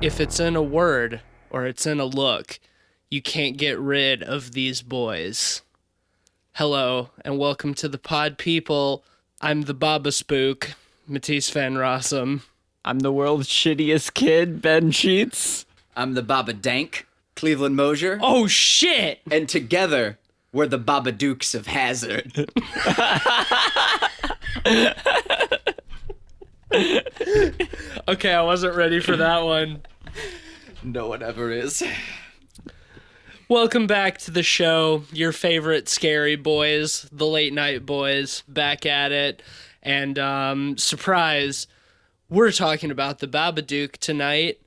If it's in a word or it's in a look, you can't get rid of these boys. Hello, and welcome to the pod people. I'm the Baba Spook, Matisse Van Rossum. I'm the world's shittiest kid, Ben Sheets. I'm the Babadank, Cleveland Mosier. Oh, shit! And together, we're the Babadooks of Hazard. Okay, I wasn't ready for that one. No one ever is. Welcome back to the show. Your favorite scary boys, the late night boys, back at it. And surprise, we're talking about the Babadook tonight.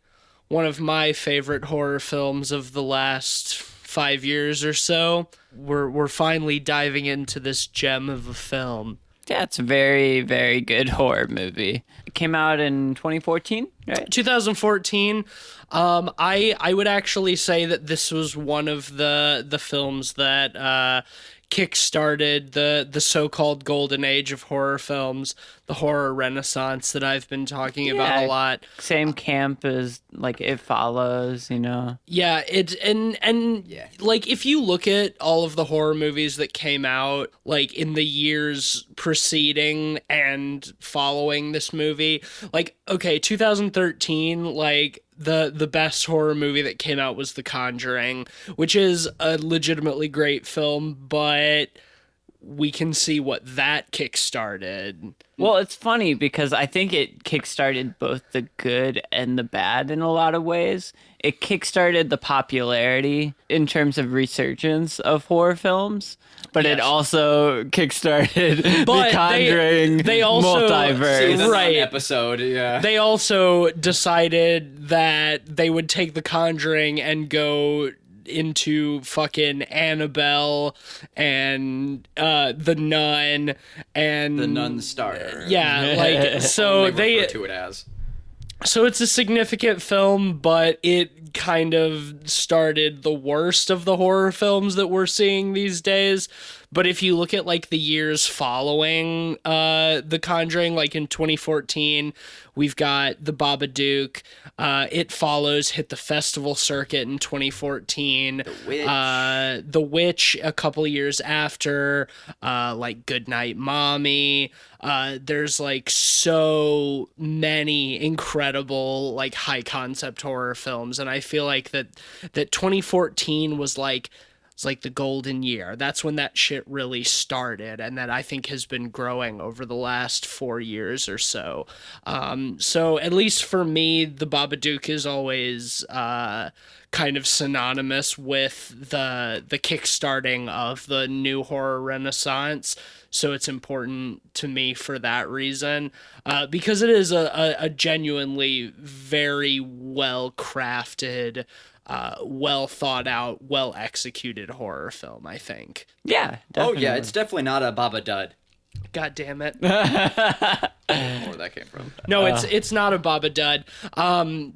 One of my favorite horror films of the last 5 years or so. We're finally diving into this gem of a film. Yeah, it's a very, very good horror movie. It came out in 2014, right? 2014. I would actually say that this was one of the films that kickstarted the so-called golden age of horror films, the horror renaissance that I've been talking about a lot. Same camp as like It Follows, you know. Yeah, like if you look at all of the horror movies that came out like in the years preceding and following this movie, like okay, 2013, like the best horror movie that came out was The Conjuring, which is a legitimately great film, but we can see what that kickstarted. Well, it's funny because I think it kickstarted both the good and the bad in a lot of ways. It kickstarted the popularity in terms of resurgence of horror films, but Yes. it also kickstarted the Conjuring they also, multiverse. right. Episode, yeah. They also decided that they would take The Conjuring and go into fucking Annabelle and The Nun and The Nun Starter. Yeah, like so They refer to it as. So it's a significant film, but it kind of started the worst of the horror films that we're seeing these days. But if you look at like the years following The Conjuring, like in 2014, we've got The Babadook. It Follows hit the festival circuit in 2014. The Witch. The Witch a couple years after, like Goodnight Mommy. There's like so many incredible like high concept horror films, and I feel like that 2014 was like the golden year. That's when that shit really started, and that I think has been growing over the last 4 years or so. So at least for me, the Babadook is always kind of synonymous with the kickstarting of the new horror renaissance. So it's important to me for that reason, because it is a genuinely very well crafted, well thought out, well executed horror film, I think. Yeah, definitely. Oh, yeah, it's definitely not a Baba Dud. God damn it. I don't know where that came from. No, it's not a Baba Dud.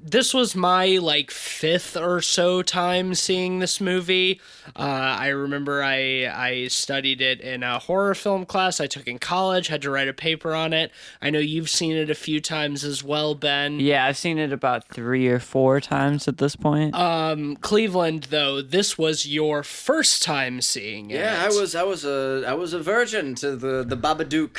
This was my like fifth or so time seeing this movie. I remember I studied it in a horror film class I took in college, had to write a paper on it. I know you've seen it a few times as well, Ben. Yeah, I've seen it about 3 or 4 times at this point. Cleveland, though, this was your first time seeing it. Yeah, I was a virgin to the Babadook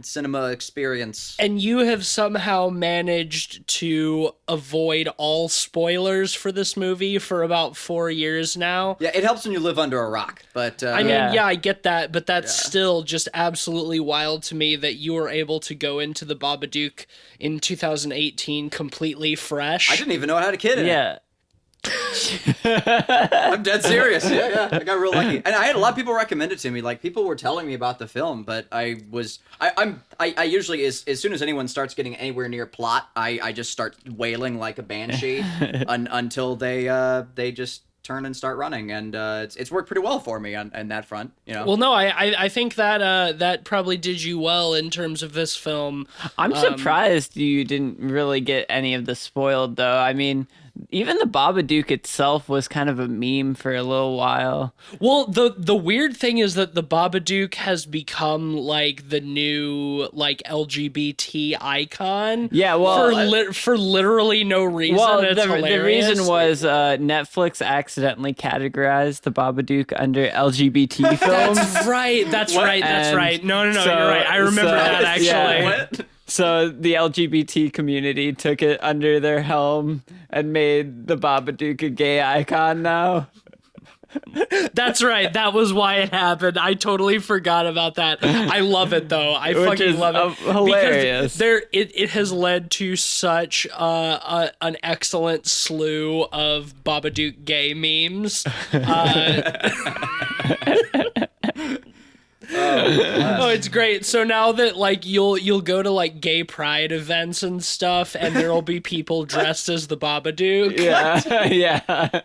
cinema experience. And you have somehow managed to avoid all spoilers for this movie for about 4 years now. Yeah, it helps when you live under a rock, but I mean, yeah, I get that, but that's still just absolutely wild to me that you were able to go into the Babadook in 2018 completely fresh. I didn't even know I had a kid in it. Yeah. I'm dead serious. Yeah, I got real lucky, and I had a lot of people recommend it to me. Like people were telling me about the film, but I usually as soon as anyone starts getting anywhere near plot, I just start wailing like a banshee until they just turn and start running, and it's worked pretty well for me on that front. You know. Well, no, I think that that probably did you well in terms of this film. I'm surprised you didn't really get any of this spoiled, though. I mean, Even the Babadook itself was kind of a meme for a little while. Well, the weird thing is that the Babadook has become like the new like LGBT icon. Yeah, well, for literally no reason. well, It's the hilarious. reason was Netflix accidentally categorized the Babadook under LGBT films. That's right. That's right. And right. No, so- you're right. I remember so- that actually. yeah. What? So the LGBT community took it under their helm and made the Babadook a gay icon now. That's right. That was why it happened. I totally forgot about that. I love it though. I Which fucking is love it. hilarious. Because it has led to such an excellent slew of Babadook gay memes. Oh, it's great. So now that like you'll go to like gay pride events and stuff, and there'll be people dressed as the Babadook. Yeah, yeah.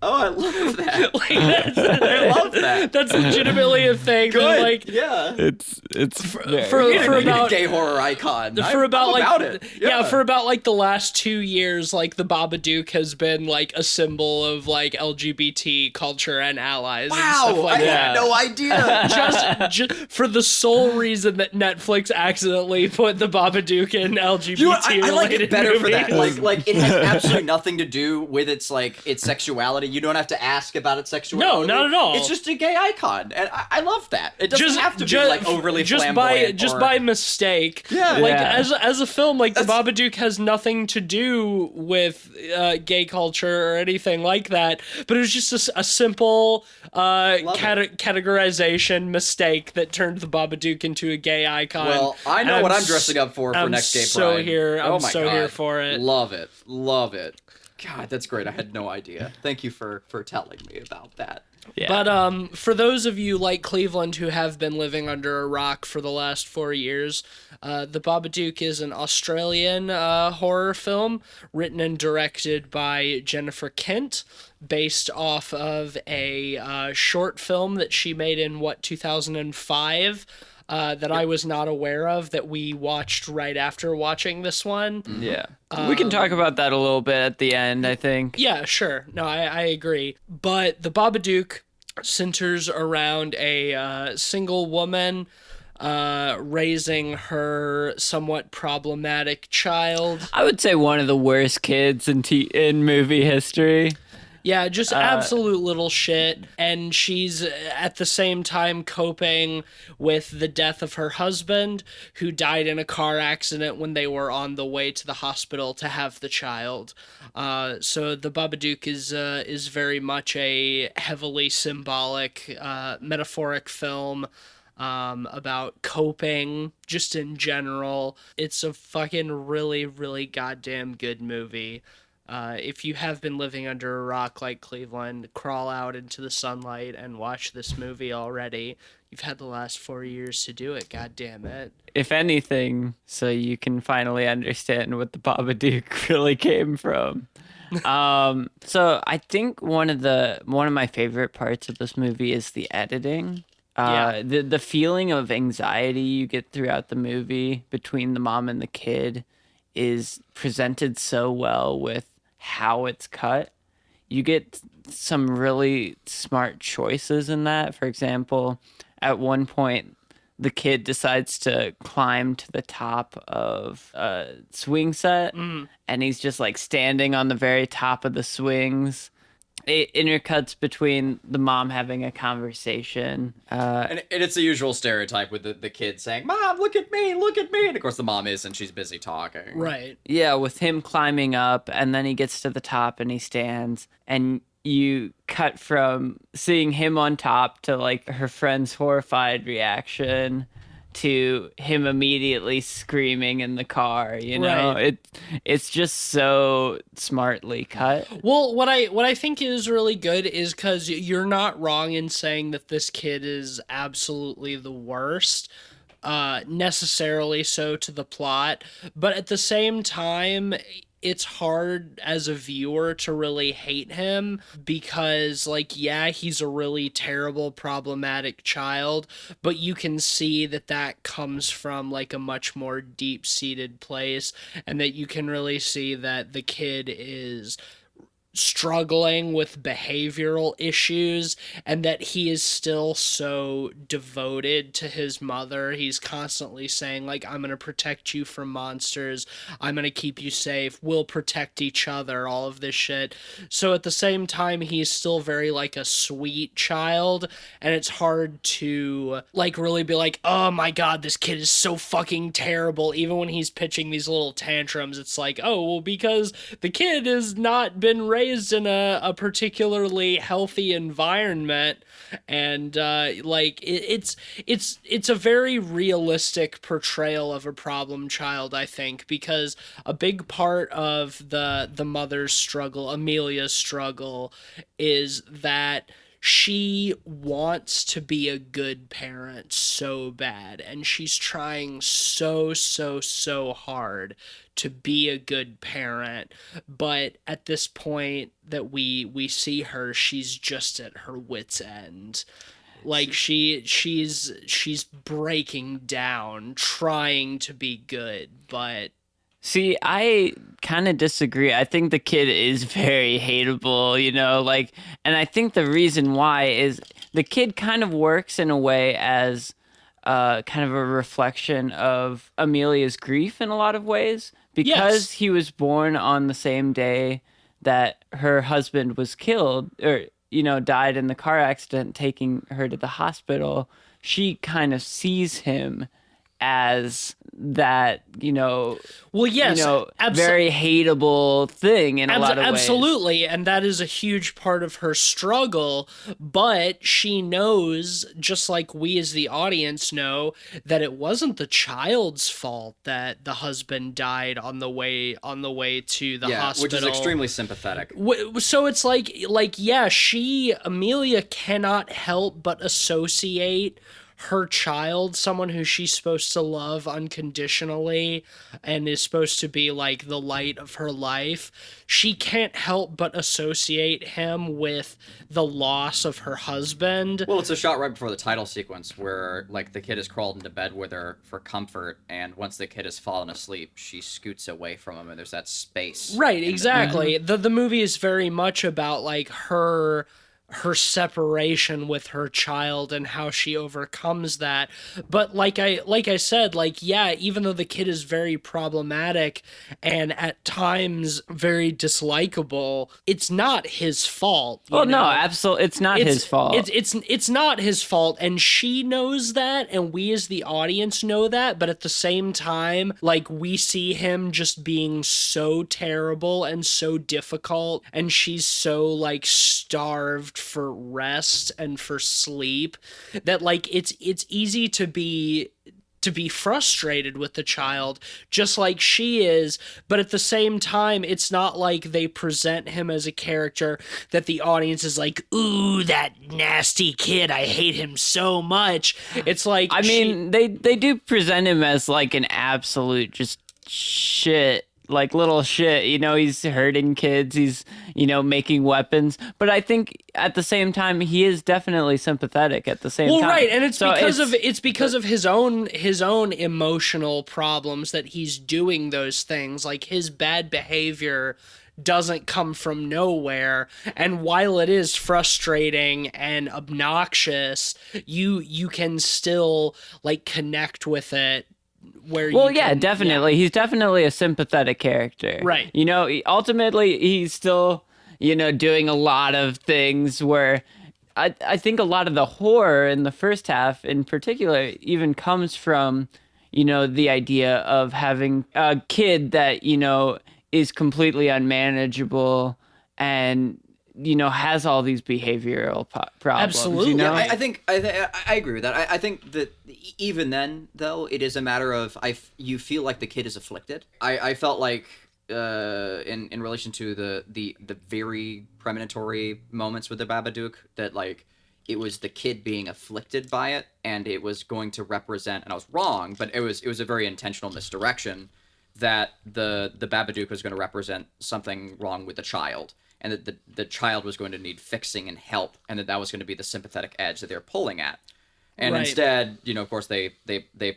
Oh, I love that. Like, I love that. that's legitimately a thing. Good. Like Yeah. It's for We need a about gay horror icon. for about I'm like about it. yeah, for about like the last 2 years, like the Babadook has been like a symbol of like LGBT culture and allies and stuff Wow, like I that. had no idea. Just for the sole reason that Netflix accidentally put the Babadook in LGBT You know what? I like it related better for that. movies. Like it has absolutely nothing to do with its sexuality. You don't have to ask about its sexuality. No, not at all. It's just a gay icon, and I love that. It doesn't have to be like overly just flamboyant. by mistake. Yeah. Like Yeah. as a film, like the That's- Babadook has nothing to do with gay culture or anything like that. But it was just a simple categorization mistake that turned the Babadook into a gay icon. Well, I know And what I'm dressing up for next Gay so Pride. here. Oh I'm my so God. here for it. Love it. Love it. God, that's great. I had no idea. Thank you for telling me about that. yeah. But for those of you like Cleveland who have been living under a rock for the last 4 years, The Babadook is an Australian horror film written and directed by Jennifer Kent, based off of a short film that she made in 2005. That I was not aware of, that we watched right after watching this one. Yeah. We can talk about that a little bit at the end, I think. Yeah, sure. No, I agree. But The Babadook centers around a single woman raising her somewhat problematic child. I would say one of the worst kids in movie history. Yeah, just absolute little shit. And she's at the same time coping with the death of her husband, who died in a car accident when they were on the way to the hospital to have the child. So The Babadook is very much a heavily symbolic, metaphoric film about coping, just in general. It's a fucking really, really goddamn good movie. If you have been living under a rock like Cleveland, crawl out into the sunlight and watch this movie already. You've had the last 4 years to do it, god damn it. If anything, so you can finally understand what the Babadook really came from. So I think one of my favorite parts of this movie is the editing. Yeah. The feeling of anxiety you get throughout the movie between the mom and the kid is presented so well with how it's cut. You get some really smart choices in that. For example, at one point, the kid decides to climb to the top of a swing set, and he's just like standing on the very top of the swings. It intercuts between the mom having a conversation. And it's the usual stereotype with the kid saying, "Mom, look at me, look at me." And of course the mom isn't, she's busy talking. Right. Yeah, with him climbing up, and then he gets to the top and he stands, and you cut from seeing him on top to like her friend's horrified reaction to him immediately screaming in the car, you know? Right. It's just so smartly cut. Well, what I think is really good is because you're not wrong in saying that this kid is absolutely the worst, necessarily so to the plot, but at the same time, it's hard as a viewer to really hate him because, like, yeah, he's a really terrible, problematic child, but you can see that that comes from, like, a much more deep-seated place, and that you can really see that the kid is struggling with behavioral issues and that he is still so devoted to his mother. He's constantly saying, like, I'm going to protect you from monsters, I'm going to keep you safe, we'll protect each other, all of this shit. So at the same time, he's still very, like, a sweet child, and it's hard to, like, really be like, oh my god, this kid is so fucking terrible. Even when he's pitching these little tantrums, it's like, oh, well, because the kid has not been raised in a particularly healthy environment, and it's a very realistic portrayal of a problem child, I think, because a big part of the mother's struggle, Amelia's struggle, is that she wants to be a good parent so bad, and she's trying so hard to be a good parent, but at this point that we see her, she's just at her wit's end. Like, she's breaking down trying to be good, but See, I kind of disagree. I think the kid is very hateable, like, and I think the reason why is the kid kind of works in a way as kind of a reflection of Amelia's grief in a lot of ways, because he was born on the same day that her husband was killed, or, died in the car accident, taking her to the hospital. She kind of sees him as that, well, yes, very hateable thing in a lot of ways. Absolutely, and that is a huge part of her struggle, but she knows, just like we as the audience know, that it wasn't the child's fault that the husband died on the way to the hospital. Which is extremely sympathetic. So it's like Amelia cannot help but associate her child, someone who she's supposed to love unconditionally and is supposed to be like the light of her life, she can't help but associate him with the loss of her husband. Well, it's a shot right before the title sequence where, like, the kid has crawled into bed with her for comfort, and once the kid has fallen asleep, she scoots away from him, and there's that space. Right, exactly. The movie is very much about, like, her separation with her child and how she overcomes that. But like I said, like, yeah, even though the kid is very problematic and at times very dislikable, it's not his fault. No, absolutely, it's not his fault. It's not his fault, and she knows that, and we as the audience know that. But at the same time, like, we see him just being so terrible and so difficult, and she's so, like, starved for rest and for sleep that, like, it's easy to be frustrated with the child, just like she is. But at the same time, it's not like they present him as a character that the audience is like, ooh, that nasty kid, I hate him so much. It's like, I mean, they do present him as, like, an absolute just shit, like, little shit, he's hurting kids, he's, making weapons, but I think at the same time he is definitely sympathetic at the same time. Well, right, and it's because of his own emotional problems that he's doing those things. Like, his bad behavior doesn't come from nowhere, and while it is frustrating and obnoxious, you can still, like, connect with it. Definitely. He's definitely a sympathetic character. Right. Ultimately, he's still, doing a lot of things where I think a lot of the horror in the first half in particular even comes from, the idea of having a kid that, is completely unmanageable and, has all these behavioral problems. Absolutely. Yeah, I think I agree with that. I think that even then, though, it is a matter of you feel like the kid is afflicted. I felt like in relation to the very premonitory moments with the Babadook, that, like, it was the kid being afflicted by it, and it was going to represent, and I was wrong, but it was a very intentional misdirection, that the Babadook was going to represent something wrong with the child, and that the child was going to need fixing and help, and that was going to be the sympathetic edge that they're pulling at. And Right. instead, of course, they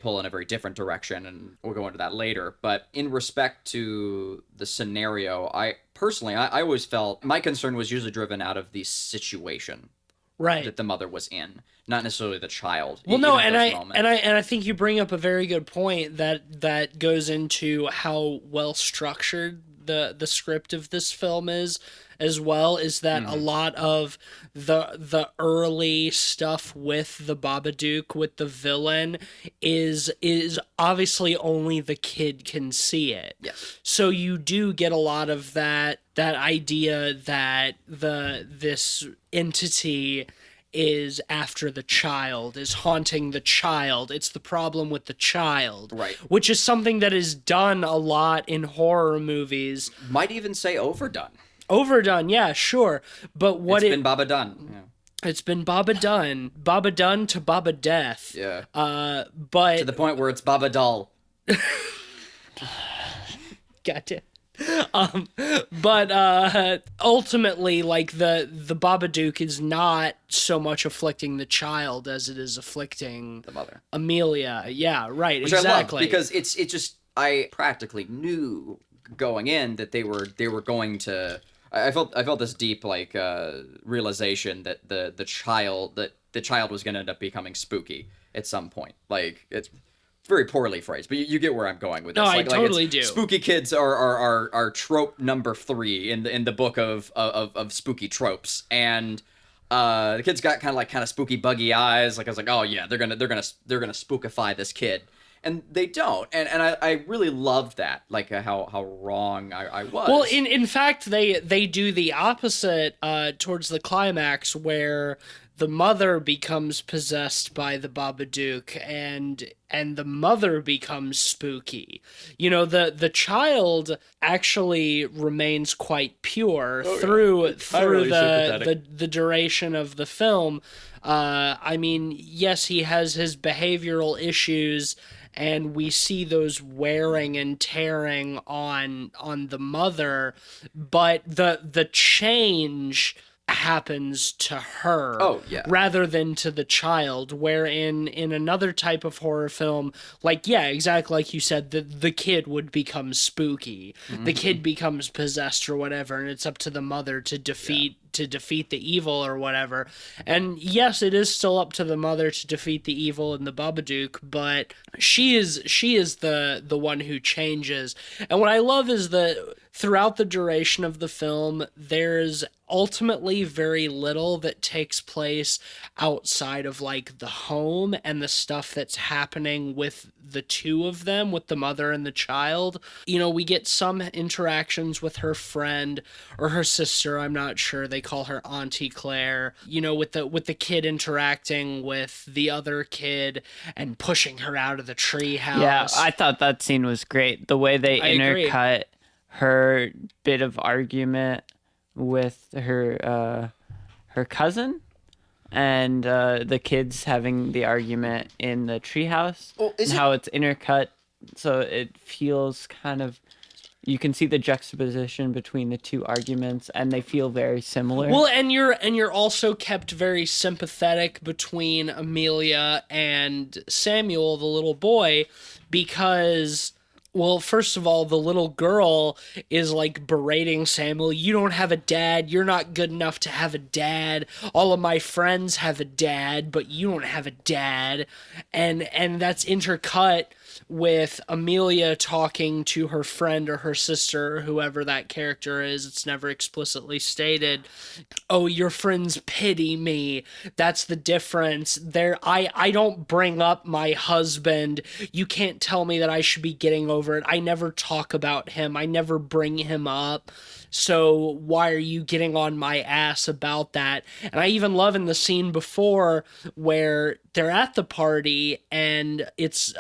pull in a very different direction, and we'll go into that later. But in respect to the scenario, I personally, I always felt my concern was usually driven out of the situation Right. that the mother was in, not necessarily the child. Well, no, even and at those I moments. and I think you bring up a very good point that goes into how well structured the script of this film is, as well, is that a lot of the early stuff with the Babadook, with the villain, is obviously only the kid can see it. Yes. So you do get a lot of that idea that this entity is after the child, is haunting the child. It's the problem with the child. Right. Which is something that is done a lot in horror movies. Might even say overdone. Overdone, yeah, sure. But what It's been Baba done. Yeah. it's been Baba done to Baba death. Yeah. But To the point where it's Baba doll. Gotcha. But ultimately, like the Babadook is not so much afflicting the child as it is afflicting The mother. Amelia. Yeah, right. Which exactly. I love, because it's just, I practically knew going in that they were going to. I felt this deep realization that the child was going to end up becoming spooky at some point. Like, it's very poorly phrased, but you get where I'm going with this. No, I totally it's- do. Spooky kids are trope number 3 in the book of spooky tropes, and the kid's got kind of spooky buggy eyes. Like, I was like, oh yeah, they're gonna spookify this kid, and they don't. And I really loved that, like how wrong I was. Well, in fact, they do the opposite towards the climax, where the mother becomes possessed by the Babadook, and the mother becomes spooky. You know, the child actually remains quite pure through Entirely sympathetic. the duration of the film. I mean, yes, he has his behavioral issues, and we see those wearing and tearing on the mother, but the change happens to her rather than to the child, where in another type of horror film, like, yeah, exactly like you said, the kid would become spooky. The kid becomes possessed or whatever, and it's up to the mother to defeat the evil or whatever. And yes, it is still up to the mother to defeat the evil in the Babadook, but she is the one who changes. And what I love is that throughout the duration of the film, there's ultimately very little that takes place outside of like the home and the stuff that's happening with the two of them, with the mother and the child. You know, we get some interactions with her friend or her sister, I'm not sure. They call her Auntie Claire. You know, with the kid interacting with the other kid and pushing her out of the treehouse. Yeah, I thought that scene was great. The way they agree. intercut her bit of argument with her cousin, and the kids having the argument in the treehouse, and how it's intercut, so it feels kind of, you can see the juxtaposition between the two arguments, and they feel very similar. Well, and you're also kept very sympathetic between Amelia and Samuel, the little boy, because, well, first of all, the little girl is like berating Samuel. You don't have a dad. You're not good enough to have a dad. All of my friends have a dad, but you don't have a dad. And that's intercut with Amelia talking to her friend or her sister, or whoever that character is. It's never explicitly stated. Oh, your friends pity me. That's the difference. I don't bring up my husband. You can't tell me that I should be getting over it. I never talk about him. I never bring him up. So why are you getting on my ass about that? And I even love in the scene before where they're at the party, and it's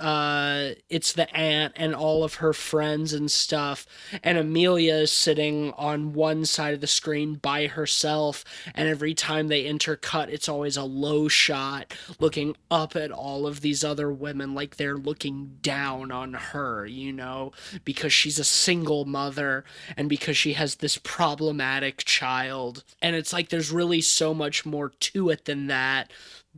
the aunt and all of her friends and stuff, and Amelia is sitting on one side of the screen by herself, and every time they intercut, it's always a low shot looking up at all of these other women like they're looking down on her, you know, because she's a single mother and because she has this problematic child. And it's like there's really so much more to it than that,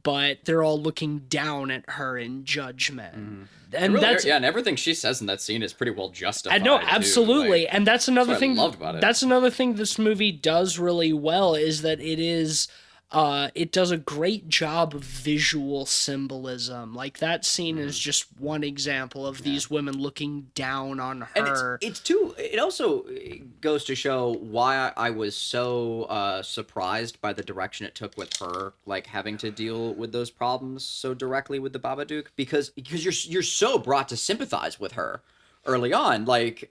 but they're all looking down at her in judgment. And really, that's and everything she says in that scene is pretty well justified. No, absolutely. Like, and that's another what thing I loved about it. That's another thing this movie does really well, is that it does a great job of visual symbolism. Like that scene is just one example of these women looking down on her. And it also goes to show why I was so surprised by the direction it took with her, like having to deal with those problems so directly with the Babadook, because you're so brought to sympathize with her early on, like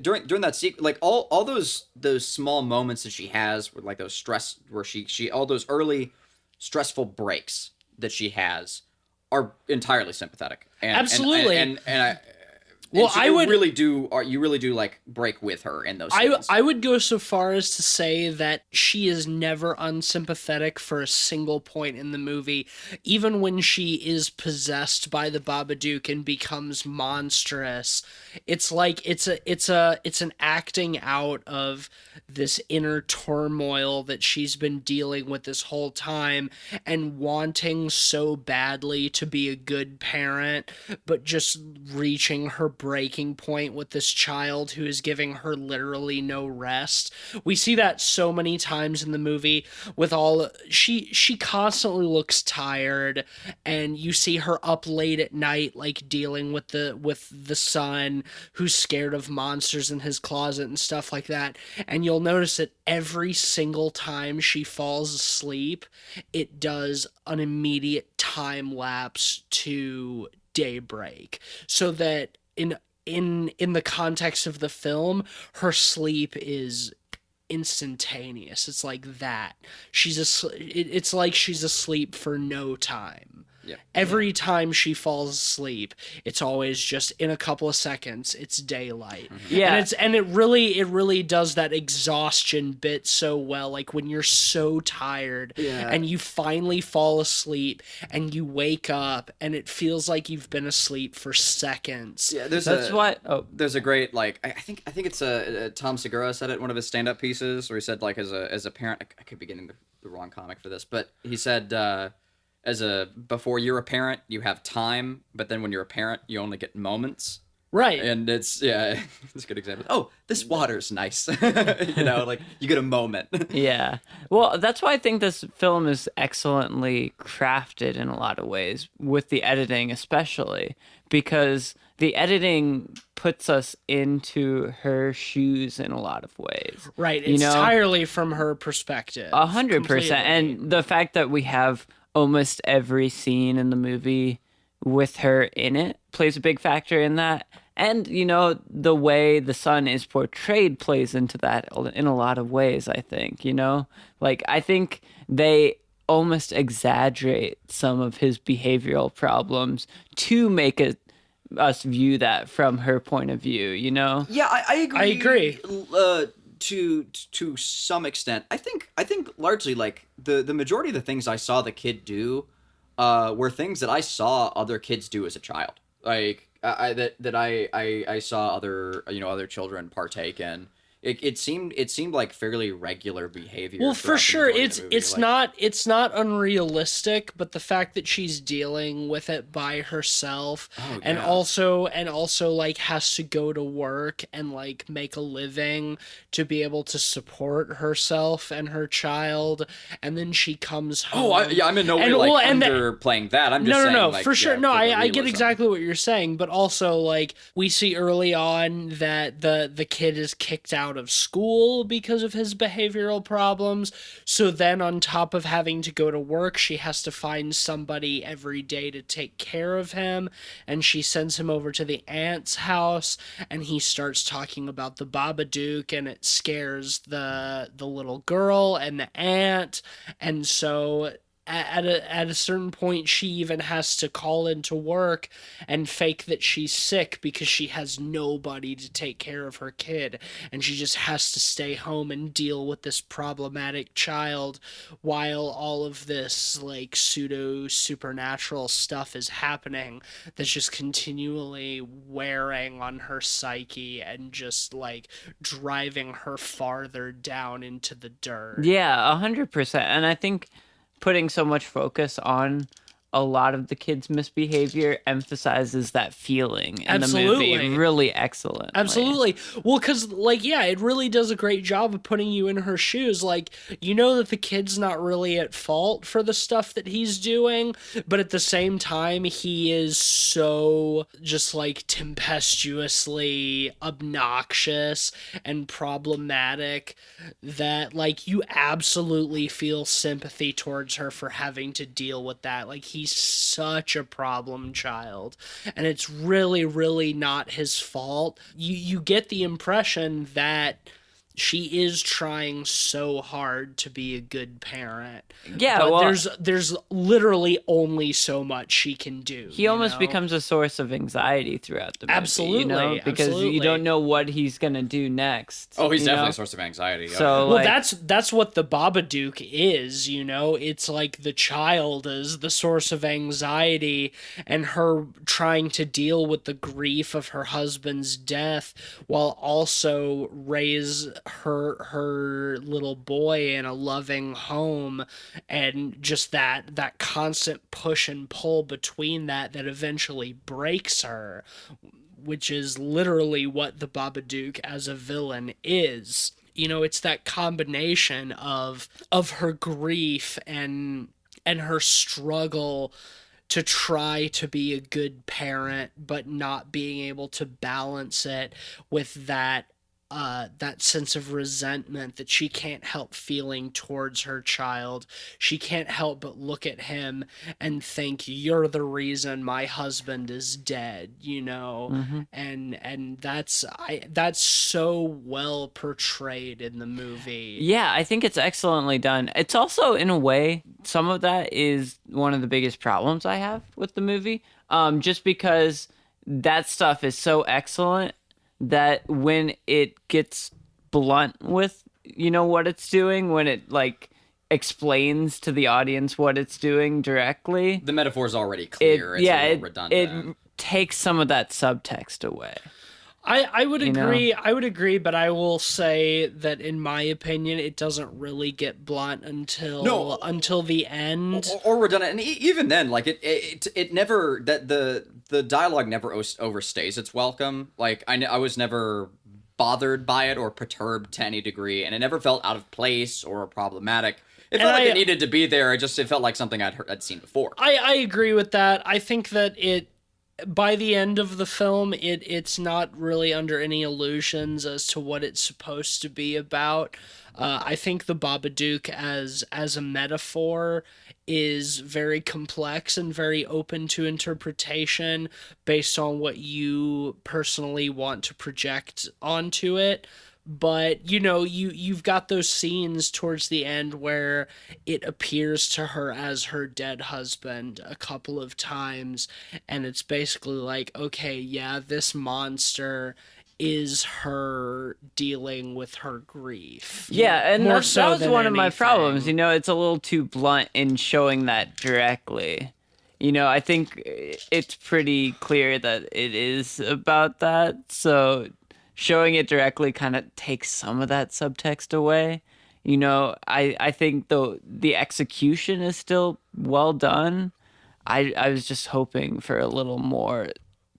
during that sequence, like all those small moments that she has with like those stress, where she all those early stressful breaks that she has are entirely sympathetic. And, Absolutely. And I. Well, you really do like break with her in those scenes. I would go so far as to say that she is never unsympathetic for a single point in the movie, even when she is possessed by the Babadook and becomes monstrous. It's like it's an acting out of this inner turmoil that she's been dealing with this whole time, and wanting so badly to be a good parent, but just reaching her breaking point with this child who is giving her literally no rest. We see that so many times in the movie with she constantly looks tired, and you see her up late at night, like dealing with the son who's scared of monsters in his closet and stuff like that. And you'll notice that every single time she falls asleep, it does an immediate time lapse to daybreak, so that in the context of the film, her sleep is instantaneous. It's like that. It's like she's asleep for no time. Yeah. Every time she falls asleep, it's always just in a couple of seconds, it's daylight. Yeah. And it really does that exhaustion bit so well. Like when you're so tired and you finally fall asleep and you wake up and it feels like you've been asleep for seconds. Yeah, There's a great, like, I think it's Tom Segura said it in one of his stand-up pieces, where he said, like, as a parent, I could be getting the wrong comic for this, but he said, before you're a parent, you have time, but then when you're a parent, you only get moments. Right. And it's a good example. Oh, this water's nice. You know, like you get a moment. Yeah. Well, that's why I think this film is excellently crafted in a lot of ways, with the editing especially, because the editing puts us into her shoes in a lot of ways. Right. It's entirely from her perspective. 100%. And the fact that we have almost every scene in the movie with her in it plays a big factor in that. And, you know, the way the son is portrayed plays into that in a lot of ways, I think, you know? Like, I think they almost exaggerate some of his behavioral problems to make us view that from her point of view, you know? Yeah, I agree. I agree. To some extent, I think largely, like, the majority of the things I saw the kid do were things that I saw other kids do as a child. Like I saw other children partake in. It seemed like fairly regular behavior. Well, for sure, it's like, not unrealistic, but the fact that she's dealing with it by herself, and also like has to go to work and like make a living to be able to support herself and her child, and then she comes home. I'm in no way underplaying that. I'm just saying, no, like, for sure. No, I get realism. exactly what you're saying, but also like we see early on that the kid is kicked out of school because of his behavioral problems. So then on top of having to go to work, she has to find somebody every day to take care of him, and she sends him over to the aunt's house, and he starts talking about the Babadook, and it scares the little girl and the aunt, and so at a certain point she even has to call into work and fake that she's sick because she has nobody to take care of her kid, and she just has to stay home and deal with this problematic child while all of this like pseudo supernatural stuff is happening that's just continually wearing on her psyche and just like driving her farther down into the dirt. Yeah, 100%. And I think putting so much focus on a lot of the kids' misbehavior emphasizes that feeling in Absolutely. the movie really excellently. Absolutely. Well, because, like, yeah, it really does a great job of putting you in her shoes. Like, you know that the kid's not really at fault for the stuff that he's doing, but at the same time, he is so just, like, tempestuously obnoxious and problematic that, like, you absolutely feel sympathy towards her for having to deal with that. Like, he's such a problem child, and it's really, really not his fault. You get the impression that she is trying so hard to be a good parent. Yeah, but well, there's literally only so much she can do. he almost becomes a source of anxiety throughout the movie. Absolutely, you know? Because absolutely. you don't know what he's gonna do next. Oh, he's you definitely know? a source of anxiety. Yeah. So, Well, like, that's what the Babadook is, you know? It's like the child is the source of anxiety, and her trying to deal with the grief of her husband's death while also raise her little boy in a loving home, and just that constant push and pull between that eventually breaks her, which is literally what the Babadook as a villain is. You know, it's that combination of her grief and her struggle to try to be a good parent, but not being able to balance it with that sense of resentment that she can't help feeling towards her child. She can't help but look at him and think, you're the reason my husband is dead, you know? Mm-hmm. And that's so well portrayed in the movie. Yeah, I think it's excellently done. It's also, in a way, some of that is one of the biggest problems I have with the movie. Just because that stuff is so excellent that when it gets blunt with, you know, what it's doing, when it, like, explains to the audience what it's doing directly, the metaphor is already clear. It's a little redundant. It takes some of that subtext away. I would agree. know? I would agree, but I will say that in my opinion, it doesn't really get blunt until the end. Or redundant, and even then, like it never, that the dialogue never overstays its welcome. Like I was never bothered by it or perturbed to any degree, and it never felt out of place or problematic. It felt like it needed to be there. It felt like something I'd seen before. I agree with that. I think that by the end of the film, it's not really under any illusions as to what it's supposed to be about. I think the Babadook as a metaphor is very complex and very open to interpretation based on what you personally want to project onto it. But, you know, you've got those scenes towards the end where it appears to her as her dead husband a couple of times, and it's basically like, okay, yeah, this monster is her dealing with her grief. Yeah, and More that so was than one of my anything. problems. You know, it's a little too blunt in showing that directly. You know, I think it's pretty clear that it is about that, so showing it directly kind of takes some of that subtext away. You know, I think the execution is still well done. I was just hoping for a little more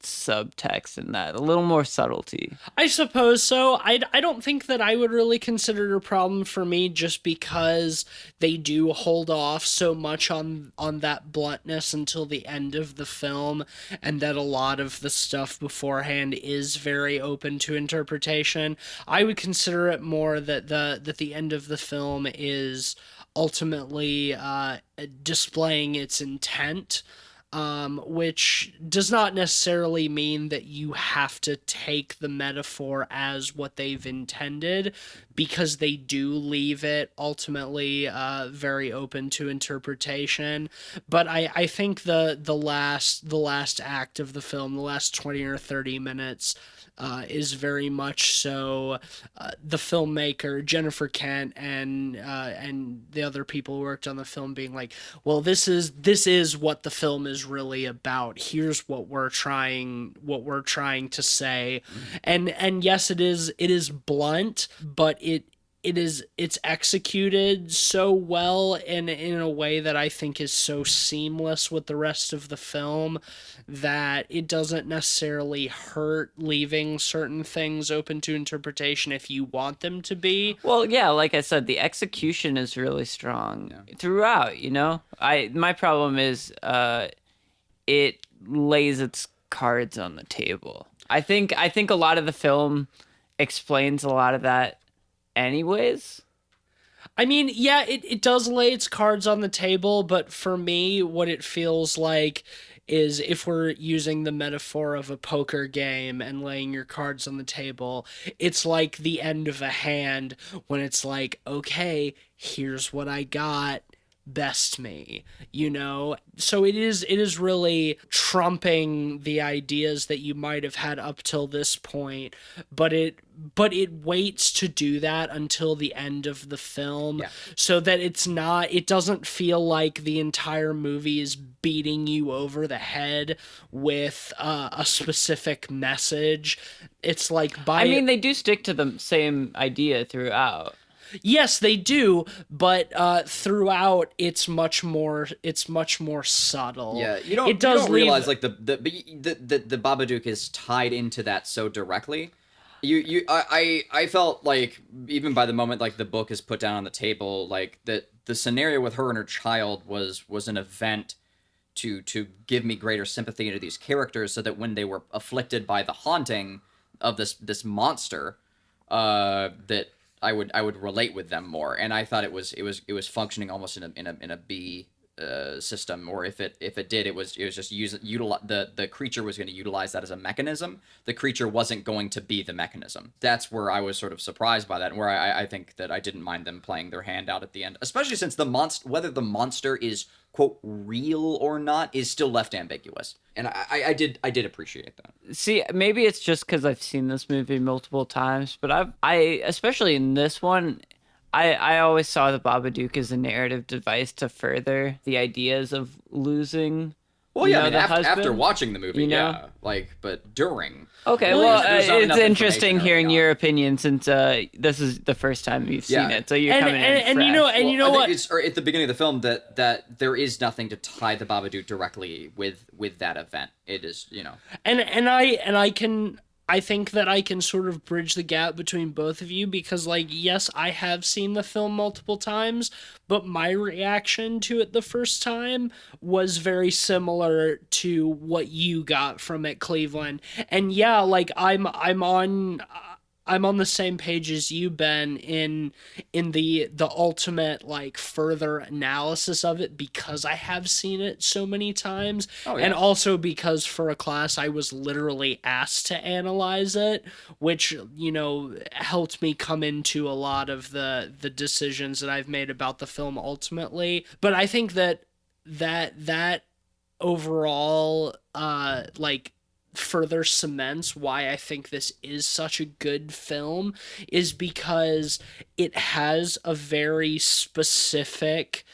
subtext in that, a little more subtlety. I suppose so. I don't think that I would really consider it a problem for me, just because they do hold off so much on that bluntness until the end of the film, and that a lot of the stuff beforehand is very open to interpretation. I would consider it more that the end of the film is ultimately displaying its intent which does not necessarily mean that you have to take the metaphor as what they've intended, because they do leave it ultimately very open to interpretation. But I think the last act of the film, the last 20 or 30 minutes, is very much so the filmmaker Jennifer Kent and the other people who worked on the film being like, well, this is what the film is really about. Here's what we're trying to say, and yes, it is blunt, but it's executed so well and in a way that I think is so seamless with the rest of the film that it doesn't necessarily hurt leaving certain things open to interpretation if you want them to be. Well, yeah, like I said, the execution is really strong throughout, you know? My problem is it lays its cards on the table. I think a lot of the film explains a lot of that anyways. I mean, yeah, it does lay its cards on the table, but for me, what it feels like is, if we're using the metaphor of a poker game and laying your cards on the table, it's like the end of a hand when it's like, okay, here's what I got. Best me, you know? So it is really trumping the ideas that you might have had up till this point, but it waits to do that until the end of the film, so that it doesn't feel like the entire movie is beating you over the head with a specific message. It's like, I mean, they do stick to the same idea throughout. Yes, they do, but throughout it's much more subtle. Yeah, you don't realize like the Babadook is tied into that so directly. I felt like, even by the moment like the book is put down on the table, like that the scenario with her and her child was an event to give me greater sympathy into these characters, so that when they were afflicted by the haunting of this monster, that I would relate with them more. And I thought it was functioning almost in a B system, or if it did, it was just the creature was going to utilize that as a mechanism. The creature wasn't going to be the mechanism. That's where I was sort of surprised by that, and where I think that I didn't mind them playing their hand out at the end, especially since whether the monster is, quote, real or not is still left ambiguous. And I did appreciate that. See, maybe it's just because I've seen this movie multiple times, but I especially in this one, I always saw the Babadook as a narrative device to further the ideas of losing. Well, yeah, I mean, after watching the movie, but during. Okay, it's interesting hearing your opinion, since this is the first time you've seen it, so you're coming in fresh. You know what? It's at the beginning of the film that there is nothing to tie the Babadook directly with that event. It is, you know. I think that I can sort of bridge the gap between both of you, because, like, yes, I have seen the film multiple times, but my reaction to it the first time was very similar to what you got from it, Cleveland. And yeah, like, I'm on the same page as you, Ben, in the ultimate, like, further analysis of it, because I have seen it so many times. Oh, yeah. And also because for a class I was literally asked to analyze it, which, you know, helped me come into a lot of the decisions that I've made about the film ultimately. But I think that overall, like, further cements why I think this is such a good film, is because it has a very specific